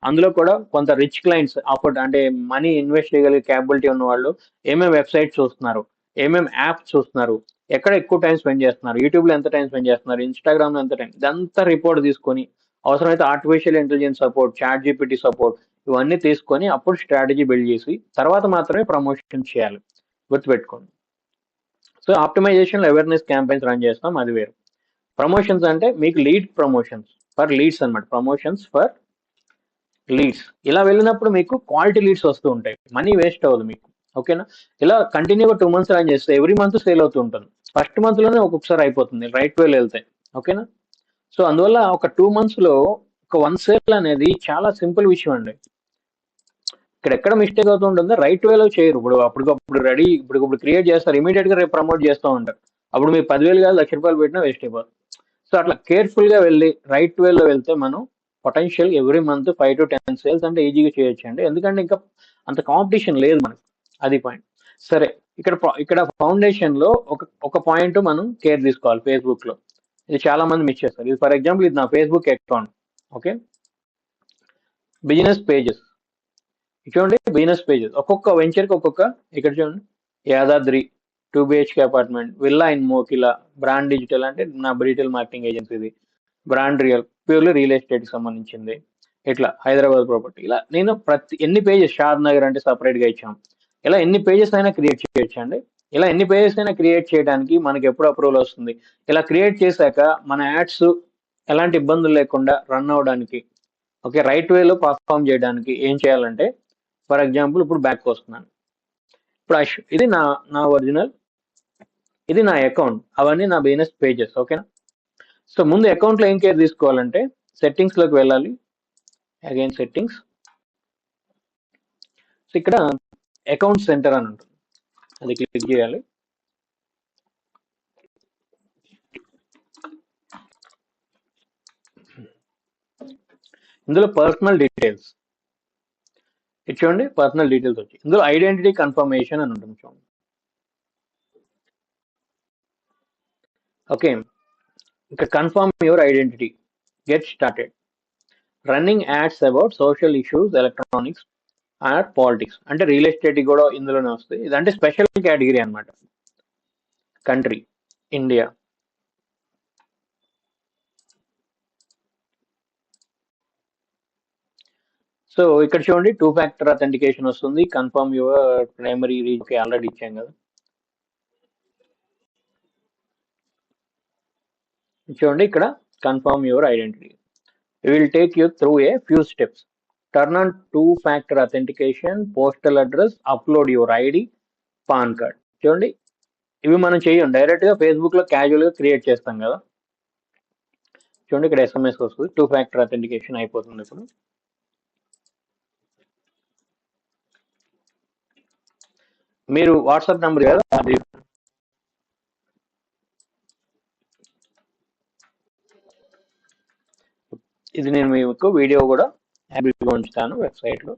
Speaker 1: అందులో కూడా కొంత రిచ్ క్లయింట్స్ అఫోర్డ్, అంటే మనీ ఇన్వెస్ట్ చేయగలిగే క్యాపబిలిటీ ఉన్న వాళ్ళు ఏమేమి వెబ్సైట్స్ చూస్తున్నారు, ఏమేమి యాప్స్ చూస్తున్నారు, ఎక్కడ ఎక్కువ టైం స్పెండ్ చేస్తున్నారు, యూట్యూబ్ లో ఎంత టైం స్పెండ్ చేస్తున్నారు, ఇన్స్టాగ్రామ్ లో ఎంత టైం, ఇదంతా రిపోర్ట్ తీసుకొని అవసరమైతే artificial intelligence support, ChatGPT support, ఇవన్నీ తీసుకొని అప్పుడు స్ట్రాటజీ బిల్డ్ చేసి తర్వాత మాత్రమే ప్రమోషన్ చేయాలి. గుర్తుపెట్టుకోండి. సో ఆప్టిమైజేషన్ లో అవేర్నెస్ క్యాంపెయిన్స్ రన్ చేస్తాం, అది వేరు. ప్రమోషన్స్ అంటే మీకు లీడ్ ప్రమోషన్స్ ఫర్ లీడ్స్ అన్నమాట. ప్రమోషన్స్ ఫర్ లీడ్స్ ఇలా వెళ్ళినప్పుడు మీకు క్వాలిటీ లీడ్స్ వస్తూ ఉంటాయి, మనీ వేస్ట్ అవ్వదు మీకు. ఓకేనా, ఇలా కంటిన్యూగా 2 months రన్ చేస్తే ఎవ్రీ మంత్ సేల్ అవుతూ ఉంటుంది. ఫస్ట్ మంత్ లోనే ఒక్కొక్కసారి అయిపోతుంది రైట్ వేలో వెళ్తే. ఓకేనా, సో అందువల్ల ఒక 2 months లో ఒక 1 సేల్ అనేది చాలా సింపుల్ విషయం అండి. ఇక్కడ ఎక్కడ మిస్టేక్ అవుతూ ఉంటుందో, రైట్ వేలో చేయరు. ఇప్పుడు అప్పటికప్పుడు రెడీ, ఇప్పుడు క్రియేట్ చేస్తారు, ఇమీడియట్ గా రేపు ప్రమోట్ చేస్తూ ఉంటారు. అప్పుడు మీరు 10,000 కాదు 1,00,000 పెట్టినా వేస్ట్ అయిపోతుంది. సో అట్లా కేర్ఫుల్ గా వెళ్ళి రైట్ వేలో వెళ్తే మనం potential every month 5 to 10 sales అంటే ఈజీగా చేయొచ్చు అండి, ఎందుకంటే ఇంకా అంత కాంపిటీషన్ లేదు మనకి. అది పాయింట్. సరే, ఇక్కడ ఫౌండేషన్ లో ఒక పాయింట్ మనం కేర్ తీసుకోవాలి ఫేస్బుక్ లో. ఇది చాలా మంది మిస్ చేస్తారు. ఇది ఫర్ ఎగ్జాంపుల్, ఇది నా Facebook account. Okay, business pages చూడండి. బిజినెస్ పేజెస్ ఒక్కొక్క వెంచర్ కి ఒక్కొక్క, ఇక్కడ చూడండి, Yadadri 2 BHK apartment, villa in Mokila, brand digital అంటే నా డిజిటల్ మార్కెటింగ్ ఏజెన్సీది, brand real purely real estate కి సంబంధించింది, ఇట్లా హైదరాబాద్ ప్రాపర్టీ. ఇలా నేను ఎన్ని పేజెస్, షాద్ నగర్ అంటే సపరేట్ గా ఇచ్చాం. ఇలా ఎన్ని పేజెస్ అయినా క్రియేట్ చేయొచ్చు అండి. ఇలా ఎన్ని పేజెస్ అయినా క్రియేట్ చేయడానికి మనకి ఎప్పుడు అప్రూవల్ వస్తుంది. ఇలా క్రియేట్ చేశాక మన యాడ్స్ ఎలాంటి ఇబ్బందులు లేకుండా రన్ అవడానికి, ఓకే, రైట్ వేలో పర్ఫామ్ చేయడానికి ఏం చేయాలంటే, ఫర్ ఎగ్జాంపుల్ ఇప్పుడు బ్యాక్ వస్తున్నాను. ఇప్పుడు ఇది నా ఒరిజినల్, ఇది నా అకౌంట్, అవన్నీ నా బిజినెస్ పేజెస్. ఓకేనా, సో ముందు అకౌంట్ లో ఏం కేర్ తీసుకోవాలంటే, సెట్టింగ్స్ లోకి వెళ్ళాలి. Again settings. సో ఇక్కడ అకౌంట్ సెంటర్ అని ఉంటుంది, అది క్లిక్ చేయాలి. ఇందులో పర్సనల్ డీటెయిల్స్, ఇది చూడండి, పర్సనల్ డీటెయిల్స్ వచ్చి ఇందులో ఐడెంటిటీ కన్ఫర్మేషన్ అని ఉంటుంది చూడండి. ఓకే, ఇక్కడ confirm your identity, get started, running ads about social issues, electronics or politics, అంటే రియల్ ఎస్టేట్ కూడా ఇందులోనే వస్తాయి. ఇదంటే స్పెషల్ కేటగిరీ అన్నమాట. Country India. సో ఇక్కడ చూడండి 2-factor అథెంటికేషన్ వస్తుంది, confirm your primary reach already ఇచ్చాం కదా. చూడండి ఇక్కడ confirm your identity, will take you through a few steps, turn on 2-factor authentication, postal address, upload your ID, pan card. చూడండి, ఇవి మనం చేయం, డైరెక్ట్ గా ఫేస్బుక్ లో క్యాజువల్ గా క్రియేట్ చేస్తాం కదా. చూడండి ఇక్కడ SMS వస్తుంది, 2-factor అథెంటికేషన్ అయిపోతుంది. ఇప్పుడు మీరు వాట్సాప్ నెంబర్ కదా, అది ఇది నేను మీకు వీడియో కూడా హ్యాపీగా ఉంచుతాను వెబ్సైట్లో.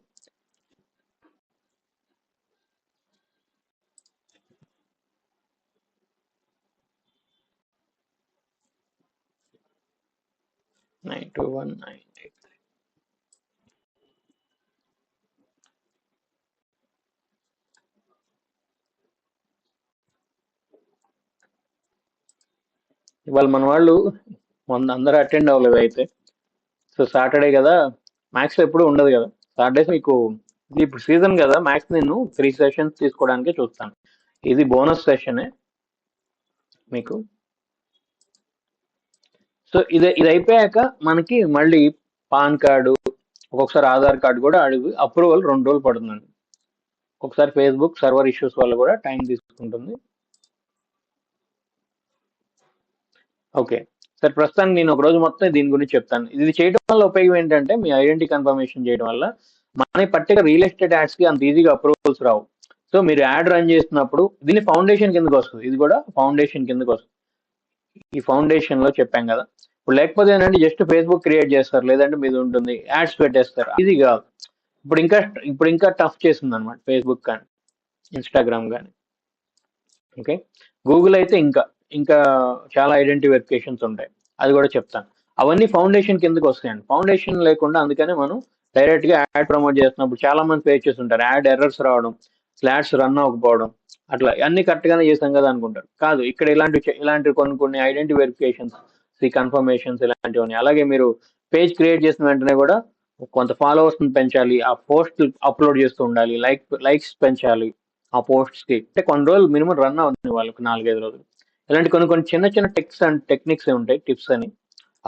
Speaker 1: నైన్ టూ వన్ నైన్ ఇవాళ మన వాళ్ళు అందరూ అటెండ్ అవ్వలేదు అయితే. సో సాటర్డే కదా, మ్యాథ్స్ ఎప్పుడు ఉండదు కదా. సాటర్డేస్ మీకు ఇది ఇప్పుడు సీజన్ కదా, మ్యాథ్స్ నేను 3 సెషన్స్ తీసుకోవడానికే చూస్తాను. ఇది బోనస్ సెషనే మీకు. సో ఇది అయిపోయాక మనకి మళ్ళీ పాన్ కార్డు, ఒక్కొక్కసారి ఆధార్ కార్డు కూడా అడుగు అప్రూవల్ 2 రోజులు పడుతుందండి. ఒకసారి ఫేస్బుక్ సర్వర్ ఇష్యూస్ వల్ల కూడా టైం తీసుకుంటుంది. ఓకే సార్, ప్రస్తుతానికి నేను ఒక రోజు మొత్తం దీని గురించి చెప్తాను. ఇది చేయడం వల్ల ఉపయోగం ఏంటంటే, మీ ఐడెంటిటీ కన్ఫర్మేషన్ చేయడం వల్ల మన పర్టికులర్ రియల్ ఎస్టేట్ యాడ్స్ కి అంత ఈజీగా అప్రూవల్స్ రావు. సో మీరు యాడ్ రన్ చేస్తున్నప్పుడు దీన్ని ఫౌండేషన్ కిందకి వస్తుంది, ఇది కూడా ఫౌండేషన్ కిందకి వస్తుంది. ఈ ఫౌండేషన్ లో చెప్పాం కదా. ఇప్పుడు లేకపోతే ఏంటంటే జస్ట్ ఫేస్బుక్ క్రియేట్ చేస్తారు, లేదంటే మీద ఉంటుంది యాడ్స్ పెట్టేస్తారు, ఇది కాదు. ఇప్పుడు ఇంకా టఫ్ చేసింది అనమాట ఫేస్బుక్ కానీ ఇన్స్టాగ్రామ్ కానీ. ఓకే, గూగుల్ అయితే ఇంకా ఇంకా చాలా ఐడెంటిటీ వెరిఫికేషన్స్ ఉంటాయి, అది కూడా చెప్తాను. అవన్నీ ఫౌండేషన్ కిందకి వస్తాయండి. ఫౌండేషన్ లేకుండా అందుకనే మనం డైరెక్ట్ గా యాడ్ ప్రమోట్ చేస్తున్నప్పుడు చాలా మంది ఫేస్ చేస్తుంటారు, యాడ్ ఎర్రర్స్ రావడం, స్లాట్స్ రన్ అవ్వకపోవడం, అట్లా అన్ని కరెక్ట్ గానే చేసాం కదా అనుకుంటారు. కాదు, ఇక్కడ ఇలాంటి కొన్ని ఐడెంటిటీ వెరిఫికేషన్స్, కన్ఫర్మేషన్స్ ఇలాంటివన్నీ. అలాగే మీరు పేజ్ క్రియేట్ చేసిన వెంటనే కూడా కొంత ఫాలోవర్స్ పెంచాలి, ఆ పోస్ట్ అప్లోడ్ చేస్తూ ఉండాలి, లైక్స్ పెంచాలి ఆ పోస్ట్స్ కి. అంటే కొన్ని రోజులు మినిమం రన్ అవుతుంది వాళ్ళకి, 4-5 రోజులు. ఇలాంటి కొన్ని చిన్న చిన్న టెక్స్ అండ్ టెక్నిక్స్ ఉంటాయి, టిప్స్ అని,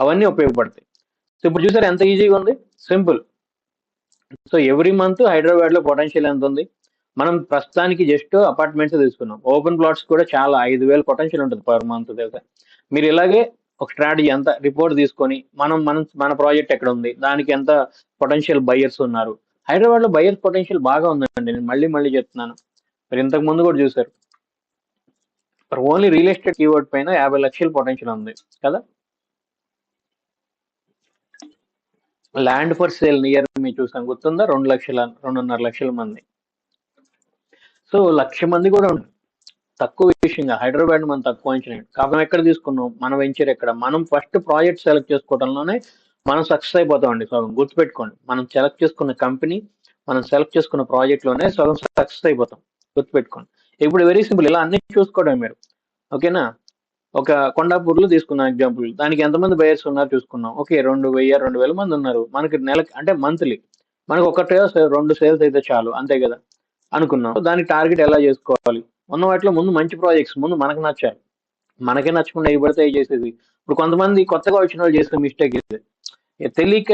Speaker 1: అవన్నీ ఉపయోగపడతాయి. సో ఇప్పుడు చూసారు ఎంత ఈజీగా ఉంది, simple. So every month Hyderabad లో పొటెన్షియల్ ఎంత ఉంది? మనం ప్రస్తుతానికి జస్ట్ అపార్ట్మెంట్స్ తీసుకున్నాం, ఓపెన్ ప్లాట్స్ కూడా చాలా 5,000 పొటెన్షియల్ ఉంటుంది పర్ మంత్ తెలుసా. మీరు ఇలాగే ఒక స్ట్రాటజీ ఎంత రిపోర్ట్ తీసుకొని మన ప్రాజెక్ట్ ఎక్కడ ఉంది, దానికి ఎంత పొటెన్షియల్ బయర్స్ ఉన్నారు. హైదరాబాద్ లో బయర్స్ పొటెన్షియల్ బాగా ఉందండి, నేను మళ్ళీ చెప్తున్నాను. మీరు ఇంతకు ముందు కూడా చూసారు, ఓన్లీ రియల్ ఎస్టేట్ కీవర్డ్ పైన 50 లక్షల పొటెన్షియల్ ఉంది కదా. ల్యాండ్ ఫర్ సేల్ నియర్ మీ చూసాం, గుర్తుందా? 2.5 లక్షల మంది. సో 1,00,000 మంది కూడా ఉంది, తక్కువ విషయంగా. హైదరాబాద్ మనం తక్కువ అంచనా. కాబట్టి ఎక్కడ తీసుకున్నాం, మన వెంచర్ ఎక్కడ, మనం ఫస్ట్ ప్రాజెక్ట్ సెలెక్ట్ చేసుకోవడంలోనే మనం సక్సెస్ అయిపోతామండి. సగం గుర్తుపెట్టుకోండి, మనం సెలెక్ట్ చేసుకున్న కంపెనీ, మనం సెలెక్ట్ చేసుకున్న ప్రాజెక్ట్ లోనే సగం సక్సెస్ అయిపోతాం, గుర్తుపెట్టుకోండి. ఇప్పుడు వెరీ సింపుల్, ఇలా అన్ని చూసుకోవడం మీరు. ఓకేనా, ఒక కొండాపూర్లో తీసుకున్నాం ఎగ్జాంపుల్, దానికి ఎంతమంది బయర్స్ ఉన్నారు చూసుకున్నాం. ఓకే, 2,000 మంది ఉన్నారు మనకి నెలకి, అంటే మంత్లీ మనకు 1-2 సేల్స్ అయితే చాలు, అంతే కదా అనుకున్నాం. దానికి టార్గెట్ ఎలా చేసుకోవాలి? ఉన్న వాటిలో ముందు మంచి ప్రాజెక్ట్స్ ముందు మనకు నచ్చాలి, మనకే నచ్చకుండా ఏ పడితే చేసేది. ఇప్పుడు కొంతమంది కొత్తగా వచ్చిన వాళ్ళు చేసిన మిస్టేక్ ఇది, తెలియక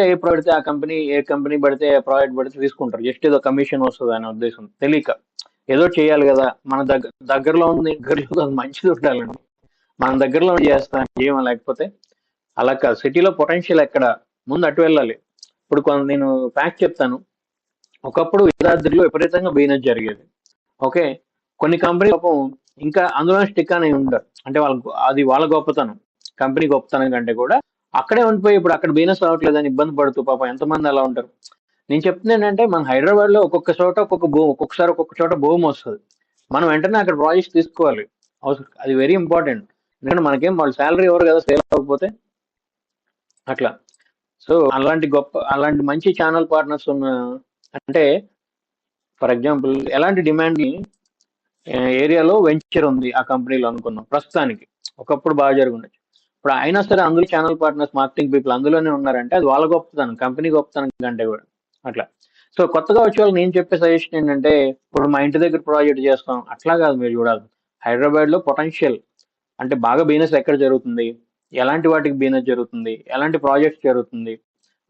Speaker 1: ఏ కంపెనీ పడితే ప్రాజెక్ట్ పడితే తీసుకుంటారు, జస్ట్ ఏదో కమిషన్ వస్తుంది అనే ఉద్దేశం. తెలియక ఏదో చేయాలి కదా, మన దగ్గరలో ఉంది, దగ్గరలో అది మంచిది ఉండాలండి, మన దగ్గరలో చేస్తాను ఏమో. లేకపోతే అలా కాదు, సిటీలో పొటెన్షియల్ ఎక్కడ, ముందు అటు వెళ్ళాలి. ఇప్పుడు నేను ఫ్యాక్ట్ చెప్తాను. ఒకప్పుడు యాదాద్రిలో విపరీతంగా బిజినెస్ జరిగేది. ఓకే, కొన్ని కంపెనీ పాపం ఇంకా అందులో స్టిక్ అని ఉండరు, అంటే అది వాళ్ళ గొప్పతనం, కంపెనీ గొప్పతనం కంటే కూడా అక్కడే ఉండిపోయి ఇప్పుడు అక్కడ బిజినెస్ అవ్వట్లేదని ఇబ్బంది పడుతూ పాపం ఎంతమంది అలా ఉంటారు. నేను చెప్తుంది ఏంటంటే, మన హైదరాబాద్ లో ఒక్కొక్క చోట ఒక్కొక్కసారి ఒక్కొక్క చోట భూమి వస్తుంది, మనం వెంటనే అక్కడ ప్రాజెక్ట్స్ తీసుకోవాలి. అది వెరీ ఇంపార్టెంట్, ఎందుకంటే మనకేం వాళ్ళు శాలరీ ఎవరు కదా సేల్ అవ్వకపోతే, అట్లా. సో అలాంటి మంచి ఛానల్ పార్ట్నర్స్ ఉన్న, అంటే ఫర్ ఎగ్జాంపుల్ ఎలాంటి డిమాండ్ ఏరియాలో వెంచర్ ఉంది ఆ కంపెనీలో అనుకున్నాం ప్రస్తుతానికి, ఒకప్పుడు బాగా జరుగుండొచ్చు, ఇప్పుడు అయినా సరే అందులో ఛానల్ పార్ట్నర్స్, మార్కెటింగ్ పీపుల్ అందులోనే ఉన్నారంటే అది వాళ్ళ గొప్పతనం, కంపెనీ గొప్పతనం కంటే కూడా, అట్లా. సో కొత్తగా వచ్చే వాళ్ళకి నేను చెప్పే సజెషన్ ఏంటంటే, ఇప్పుడు మా ఇంటి దగ్గర ప్రాజెక్ట్ చేస్తాం అట్లా కాదు, మీరు చూడాలి హైదరాబాద్ లో పొటెన్షియల్, అంటే బాగా బిజినెస్ ఎక్కడ జరుగుతుంది, ఎలాంటి వాటికి బిజినెస్ జరుగుతుంది, ఎలాంటి ప్రాజెక్ట్స్ జరుగుతుంది,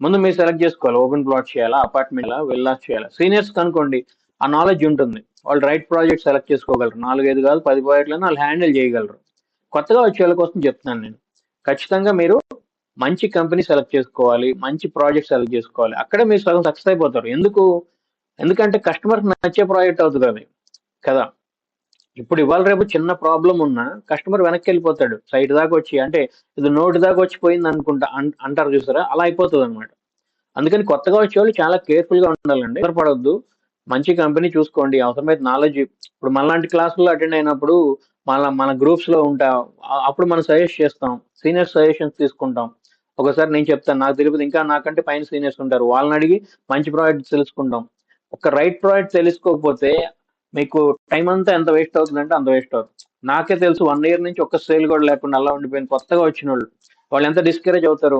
Speaker 1: ముందు మీరు సెలెక్ట్ చేసుకోవాలి. ఓపెన్ ప్లాట్ చేయాలా, అపార్ట్మెంట్ విల్లాస్ చేయాలా. సీనియర్స్ కనుకోండి, ఆ నాలెడ్జ్ ఉంటుంది, వాళ్ళు రైట్ ప్రాజెక్ట్ సెలెక్ట్ చేసుకోగలరు, 4-5 కాదు 10 ప్రాజెక్టులను వాళ్ళు హ్యాండిల్ చేయగలరు. కొత్తగా వచ్చే వాళ్ళ కోసం చెప్తున్నాను నేను, ఖచ్చితంగా మీరు మంచి కంపెనీ సెలెక్ట్ చేసుకోవాలి, మంచి ప్రాజెక్ట్ సెలెక్ట్ చేసుకోవాలి, అక్కడే మీరు సగం సక్సెస్ అయిపోతారు. ఎందుకంటే కస్టమర్కి నచ్చే ప్రాజెక్ట్ అవుతుంది అది కదా. ఇప్పుడు ఇవాళ రేపు చిన్న ప్రాబ్లం ఉన్నా కస్టమర్ వెనక్కి వెళ్ళిపోతాడు సైట్ దాకా వచ్చి, అంటే ఇది నోటి దాకా వచ్చిపోయింది అనుకుంటా అంటారు చూసారా, అలా అయిపోతుంది అనమాట. అందుకని కొత్తగా వచ్చేవాళ్ళు చాలా కేర్ఫుల్ గా ఉండాలండి, పడవద్దు. మంచి కంపెనీ చూసుకోండి, అవసరమైతే నాలెడ్జ్. ఇప్పుడు మనలాంటి క్లాసుల్లో అటెండ్ అయినప్పుడు మన గ్రూప్స్ లో ఉంటాం, అప్పుడు మనం సజెస్ట్ చేస్తాం, సీనియర్ సజెషన్స్ తీసుకుంటాం. ఒకసారి నేను చెప్తాను, నాకు తెలియదు, ఇంకా నాకంటే పైన సీనియర్స్ ఉంటారు, వాళ్ళని అడిగి మంచి ప్రోడక్ట్ తెలుసుకుంటాం. ఒక రైట్ ప్రోడక్ట్ తెలుసుకోకపోతే మీకు టైం అంతా ఎంత వేస్ట్ అవుతుందంటే అంత వేస్ట్ అవుతుంది. నాకే తెలుసు, 1 year నుంచి ఒక్క సేల్ కూడా లేకుండా అలా ఉండిపోయింది కొత్తగా వచ్చిన వాళ్ళు. వాళ్ళు ఎంత డిస్కరేజ్ అవుతారు.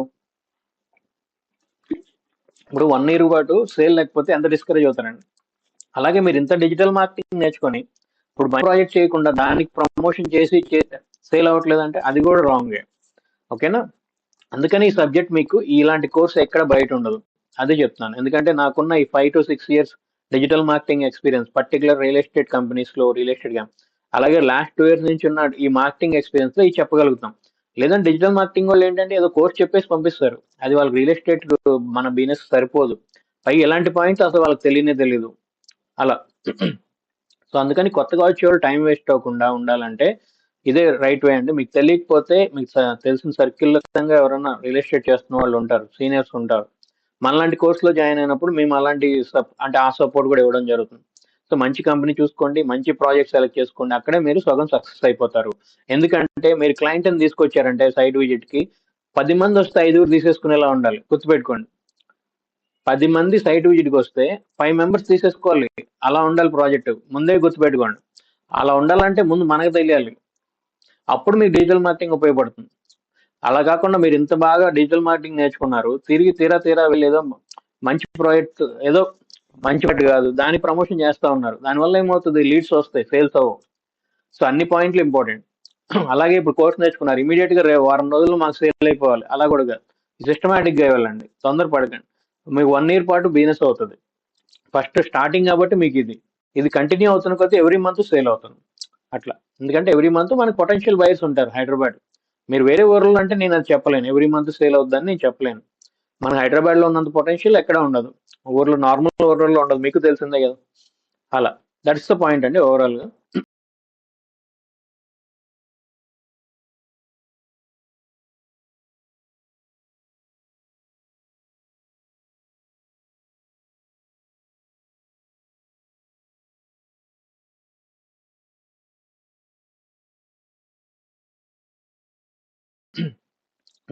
Speaker 1: ఇప్పుడు 1 year పాటు సేల్ లేకపోతే ఎంత డిస్కరేజ్ అవుతారండి. అలాగే మీరు ఇంత డిజిటల్ మార్కెటింగ్ నేర్చుకొని ఇప్పుడు ప్రాజెక్ట్ చేయకుండా దానికి ప్రమోషన్ చేసి సేల్ అవ్వట్లేదంటే అది కూడా రాంగ్. ఓకేనా. అందుకని ఈ సబ్జెక్ట్ మీకు ఇలాంటి కోర్స్ ఎక్కడ బయట ఉండదు, అదే చెప్తున్నాను. ఎందుకంటే నాకున్న ఈ 5 to 6 years digital marketing experience, particular real estate companies లో రియల్ ఎస్టేట్ గా, అలాగే లాస్ట్ 2 years నుంచి ఉన్న ఈ మార్కెటింగ్ ఎక్స్పీరియన్స్ లో ఇది చెప్పగలుగుతాం. లేదంటే డిజిటల్ మార్కెటింగ్ వాళ్ళు ఏంటంటే ఏదో కోర్స్ చెప్పేసి పంపిస్తారు, అది వాళ్ళకి రియల్ ఎస్టేట్ మన బిజినెస్ సరిపోదు, పై ఎలాంటి పాయింట్స్ అసలు వాళ్ళకి తెలియనే తెలియదు అలా. సో అందుకని కొత్తగా వచ్చేవాళ్ళు టైం వేస్ట్ అవ్వకుండా ఉండాలంటే ఇదే రైట్ వే అండి. మీకు తెలియకపోతే మీకు తెలిసిన సర్కిల్లో ఎవరైనా రియల్ ఎస్టేట్ చేస్తున్న వాళ్ళు ఉంటారు, సీనియర్స్ ఉంటారు, మనలాంటి కోర్సులో జాయిన్ అయినప్పుడు మేము అలాంటి అంటే ఆ సపోర్ట్ కూడా ఇవ్వడం జరుగుతుంది. సో మంచి కంపెనీ చూసుకోండి, మంచి ప్రాజెక్ట్ సెలెక్ట్ చేసుకోండి, అక్కడే మీరు సగం సక్సెస్ అయిపోతారు. ఎందుకంటే మీరు క్లయింట్ ని తీసుకొచ్చారంటే సైట్ విజిట్ కి 10 మంది వస్తే 5 తీసేసుకునేలా ఉండాలి, గుర్తుపెట్టుకోండి. 10 మంది సైట్ విజిట్కి వస్తే 5 members తీసేసుకోవాలి, అలా ఉండాలి ప్రాజెక్ట్, ముందే గుర్తుపెట్టుకోండి. అలా ఉండాలంటే ముందు మనకు తెలియాలి, అప్పుడు మీకు డిజిటల్ మార్కెటింగ్ ఉపయోగపడుతుంది. అలా కాకుండా మీరు ఇంత బాగా డిజిటల్ మార్కెటింగ్ నేర్చుకున్నారు, తిరిగి తీరా వెళ్ళి ఏదో మంచి ప్రాజెక్ట్, ఏదో మంచి ప్రాజెక్ట్ కాదు దాని ప్రమోషన్ చేస్తా ఉన్నారు, దానివల్ల ఏమవుతుంది, లీడ్స్ వస్తాయి, సేల్స్ అవ్వవు. సో అన్ని పాయింట్లు ఇంపార్టెంట్. అలాగే ఇప్పుడు కోర్స్ నేర్చుకున్నారు, ఇమీడియట్ గా వారం రోజులు మాకు సేల్ అయిపోవాలి, అలా కూడా కాదు. సిస్టమేటిక్ గా వెళ్ళండి, తొందరపడకండి. మీకు 1 year పాటు బిజినెస్ అవుతుంది. ఫస్ట్ స్టార్టింగ్ కాబట్టి మీకు ఇది కంటిన్యూ అవుతున్న కొద్దీ ఎవ్రీ మంత్ సేల్ అవుతుంది అట్లా. ఎందుకంటే ఎవ్రీ మంత్ మనకు పొటెన్షియల్ బయర్స్ ఉంటారు హైదరాబాద్. మీరు వేరే ఊర్లో అంటే నేను అది చెప్పలేను, ఎవ్రీ మంత్ సేల్ అవుతుందని నేను చెప్పలేను. మన హైదరాబాద్ లో ఉన్నంత పొటెన్షియల్ ఎక్కడ ఉండదు, ఊర్లో నార్మల్ ఊర్లలో ఉండదు, మీకు తెలిసిందే కదా. అలా దట్స్ ద పాయింట్ అండి ఓవరాల్ గా.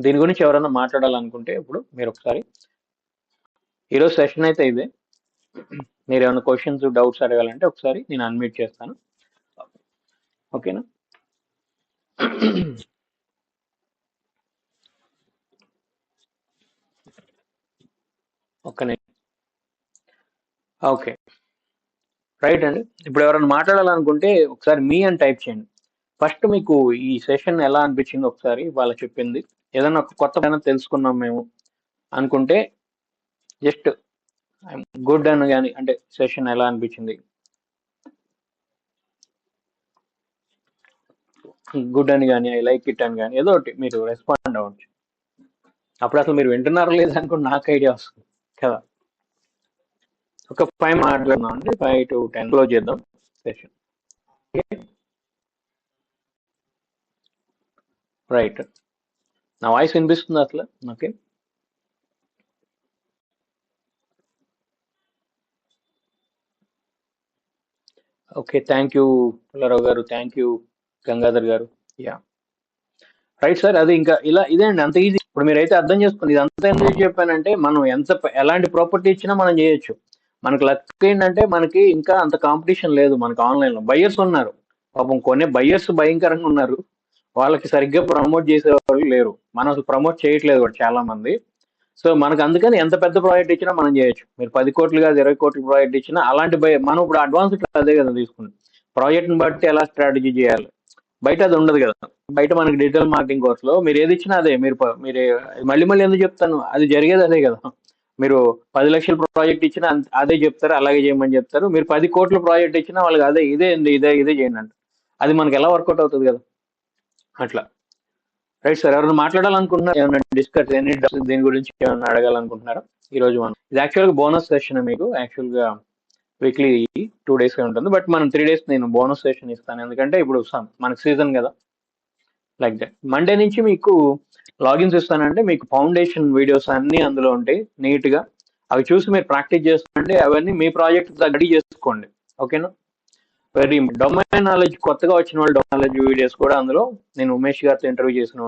Speaker 1: దీని గురించి ఎవరైనా మాట్లాడాలనుకుంటే ఇప్పుడు మీరు ఒకసారి, ఈరోజు సెషన్ అయితే ఇదే. మీరు ఏమైనా క్వశ్చన్స్ డౌట్స్ అడగాలంటే ఒకసారి నేను అన్మ్యూట్ చేస్తాను, ఓకేనా. ఒక్క ఓకే, రైట్ అండి. ఇప్పుడు ఎవరైనా మాట్లాడాలనుకుంటే ఒకసారి మీ అని టైప్ చేయండి. ఫస్ట్ మీకు ఈ సెషన్ ఎలా అనిపించింది ఒకసారి వాళ్ళు చెప్పింది, ఏదైనా ఒక కొత్త పైన తెలుసుకున్నాం మేము అనుకుంటే జస్ట్ గుడ్ అని కానీ, అంటే సెషన్ ఎలా అనిపించింది, గుడ్ అని కానీ, ఐ లైక్ ఇట్ అని కానీ, ఏదో ఒకటి మీరు రెస్పాండ్ అవ్వచ్చు. అప్పుడు అసలు మీరు వింటున్నారో లేదా అనుకుంటే నాకు ఐడియా వస్తుంది కదా. ఒక 5 మాట్లాడుతున్నాం అండి, 5 to 10 క్లోజ్ చేద్దాం సెషన్. రైట్, నా వాయిస్ వినిపిస్తుంది అసలు. Okay, okay, thank you Pullarao గారు, థ్యాంక్ యూ గంగాధర్ గారు. Yeah, right sir. అది ఇంకా ఇలా ఇదే అండి, అంత ఈజీ. ఇప్పుడు మీరైతే అర్థం చేసుకోండి, ఇదంతా ఎందుకు చెప్పానంటే మనం ఎలాంటి ప్రాపర్టీ ఇచ్చినా మనం చేయొచ్చు. మనకు లక్ ఏంటంటే మనకి ఇంకా అంత కాంపిటీషన్ లేదు, మనకి ఆన్లైన్ లో బయ్యర్స్ ఉన్నారు, పాపం కొనే బయ్యర్స్ భయంకరంగా ఉన్నారు, వాళ్ళకి సరిగ్గా ప్రమోట్ చేసే వాళ్ళు లేరు, మనం అసలు ప్రమోట్ చేయట్లేదు కూడా చాలా మంది. సో మనకు అందుకని ఎంత పెద్ద ప్రాజెక్ట్ ఇచ్చినా మనం చేయొచ్చు. మీరు 10 కోట్లు కాదు 20 కోట్ల ప్రాజెక్ట్ ఇచ్చినా అలాంటి మనం ఇప్పుడు అడ్వాన్స్ అదే కదా తీసుకుంటాం, ప్రాజెక్ట్ ని బట్టి ఎలా స్ట్రాటజీ చేయాలి, బయట అది ఉండదు కదా. బయట మనకి డిజిటల్ మార్కెటింగ్ కోర్స్ లో మీరు ఏది ఇచ్చినా అదే, మీరు మళ్ళీ మళ్ళీ ఎందుకు చెప్తాను, అది జరిగేది అదే కదా. మీరు 10 లక్షల ప్రాజెక్ట్ ఇచ్చినా అదే చెప్తారు, అలాగే చేయమని చెప్తారు. మీరు 10 కోట్ల ప్రాజెక్ట్ ఇచ్చినా వాళ్ళకి అదే, ఇదే చేయండి అంటే అది మనకి ఎలా వర్కౌట్ అవుతుంది కదా అట్లా. రైట్ సార్, ఎవరైనా మాట్లాడాలనుకుంటున్నారు, ఏమైనా డిస్కస్ దీని గురించి ఏమైనా అడగాలనుకుంటున్నారా? ఈ రోజు మనం ఇది యాక్చువల్ గా బోనస్ సెషన్ మీకు యాక్చువల్ గా వీక్లీ 2 days ఉంటుంది, బట్ మనం 3 days నేను బోనస్ సెషన్ ఇస్తాను, ఎందుకంటే ఇప్పుడు మనకి సీజన్ కదా. లైక్ దట్ మండే నుంచి మీకు లాగిన్స్ ఇస్తానంటే మీకు ఫౌండేషన్ వీడియోస్ అన్ని అందులో ఉంటాయి నీట్గా. అవి చూసి మీరు ప్రాక్టీస్ చేస్తానంటే అవన్నీ మీ ప్రాజెక్ట్ తగ్గట్టు చేసుకోండి. ఓకేనా? వెరీ డొమైన్ నాలెడ్జ్ కొత్తగా వచ్చిన వాళ్ళు డొమైన్ నాలెడ్జ్ వీడియోస్ కూడా అందులో నేను ఉమేష్ గారితో ఇంటర్వ్యూ చేసిన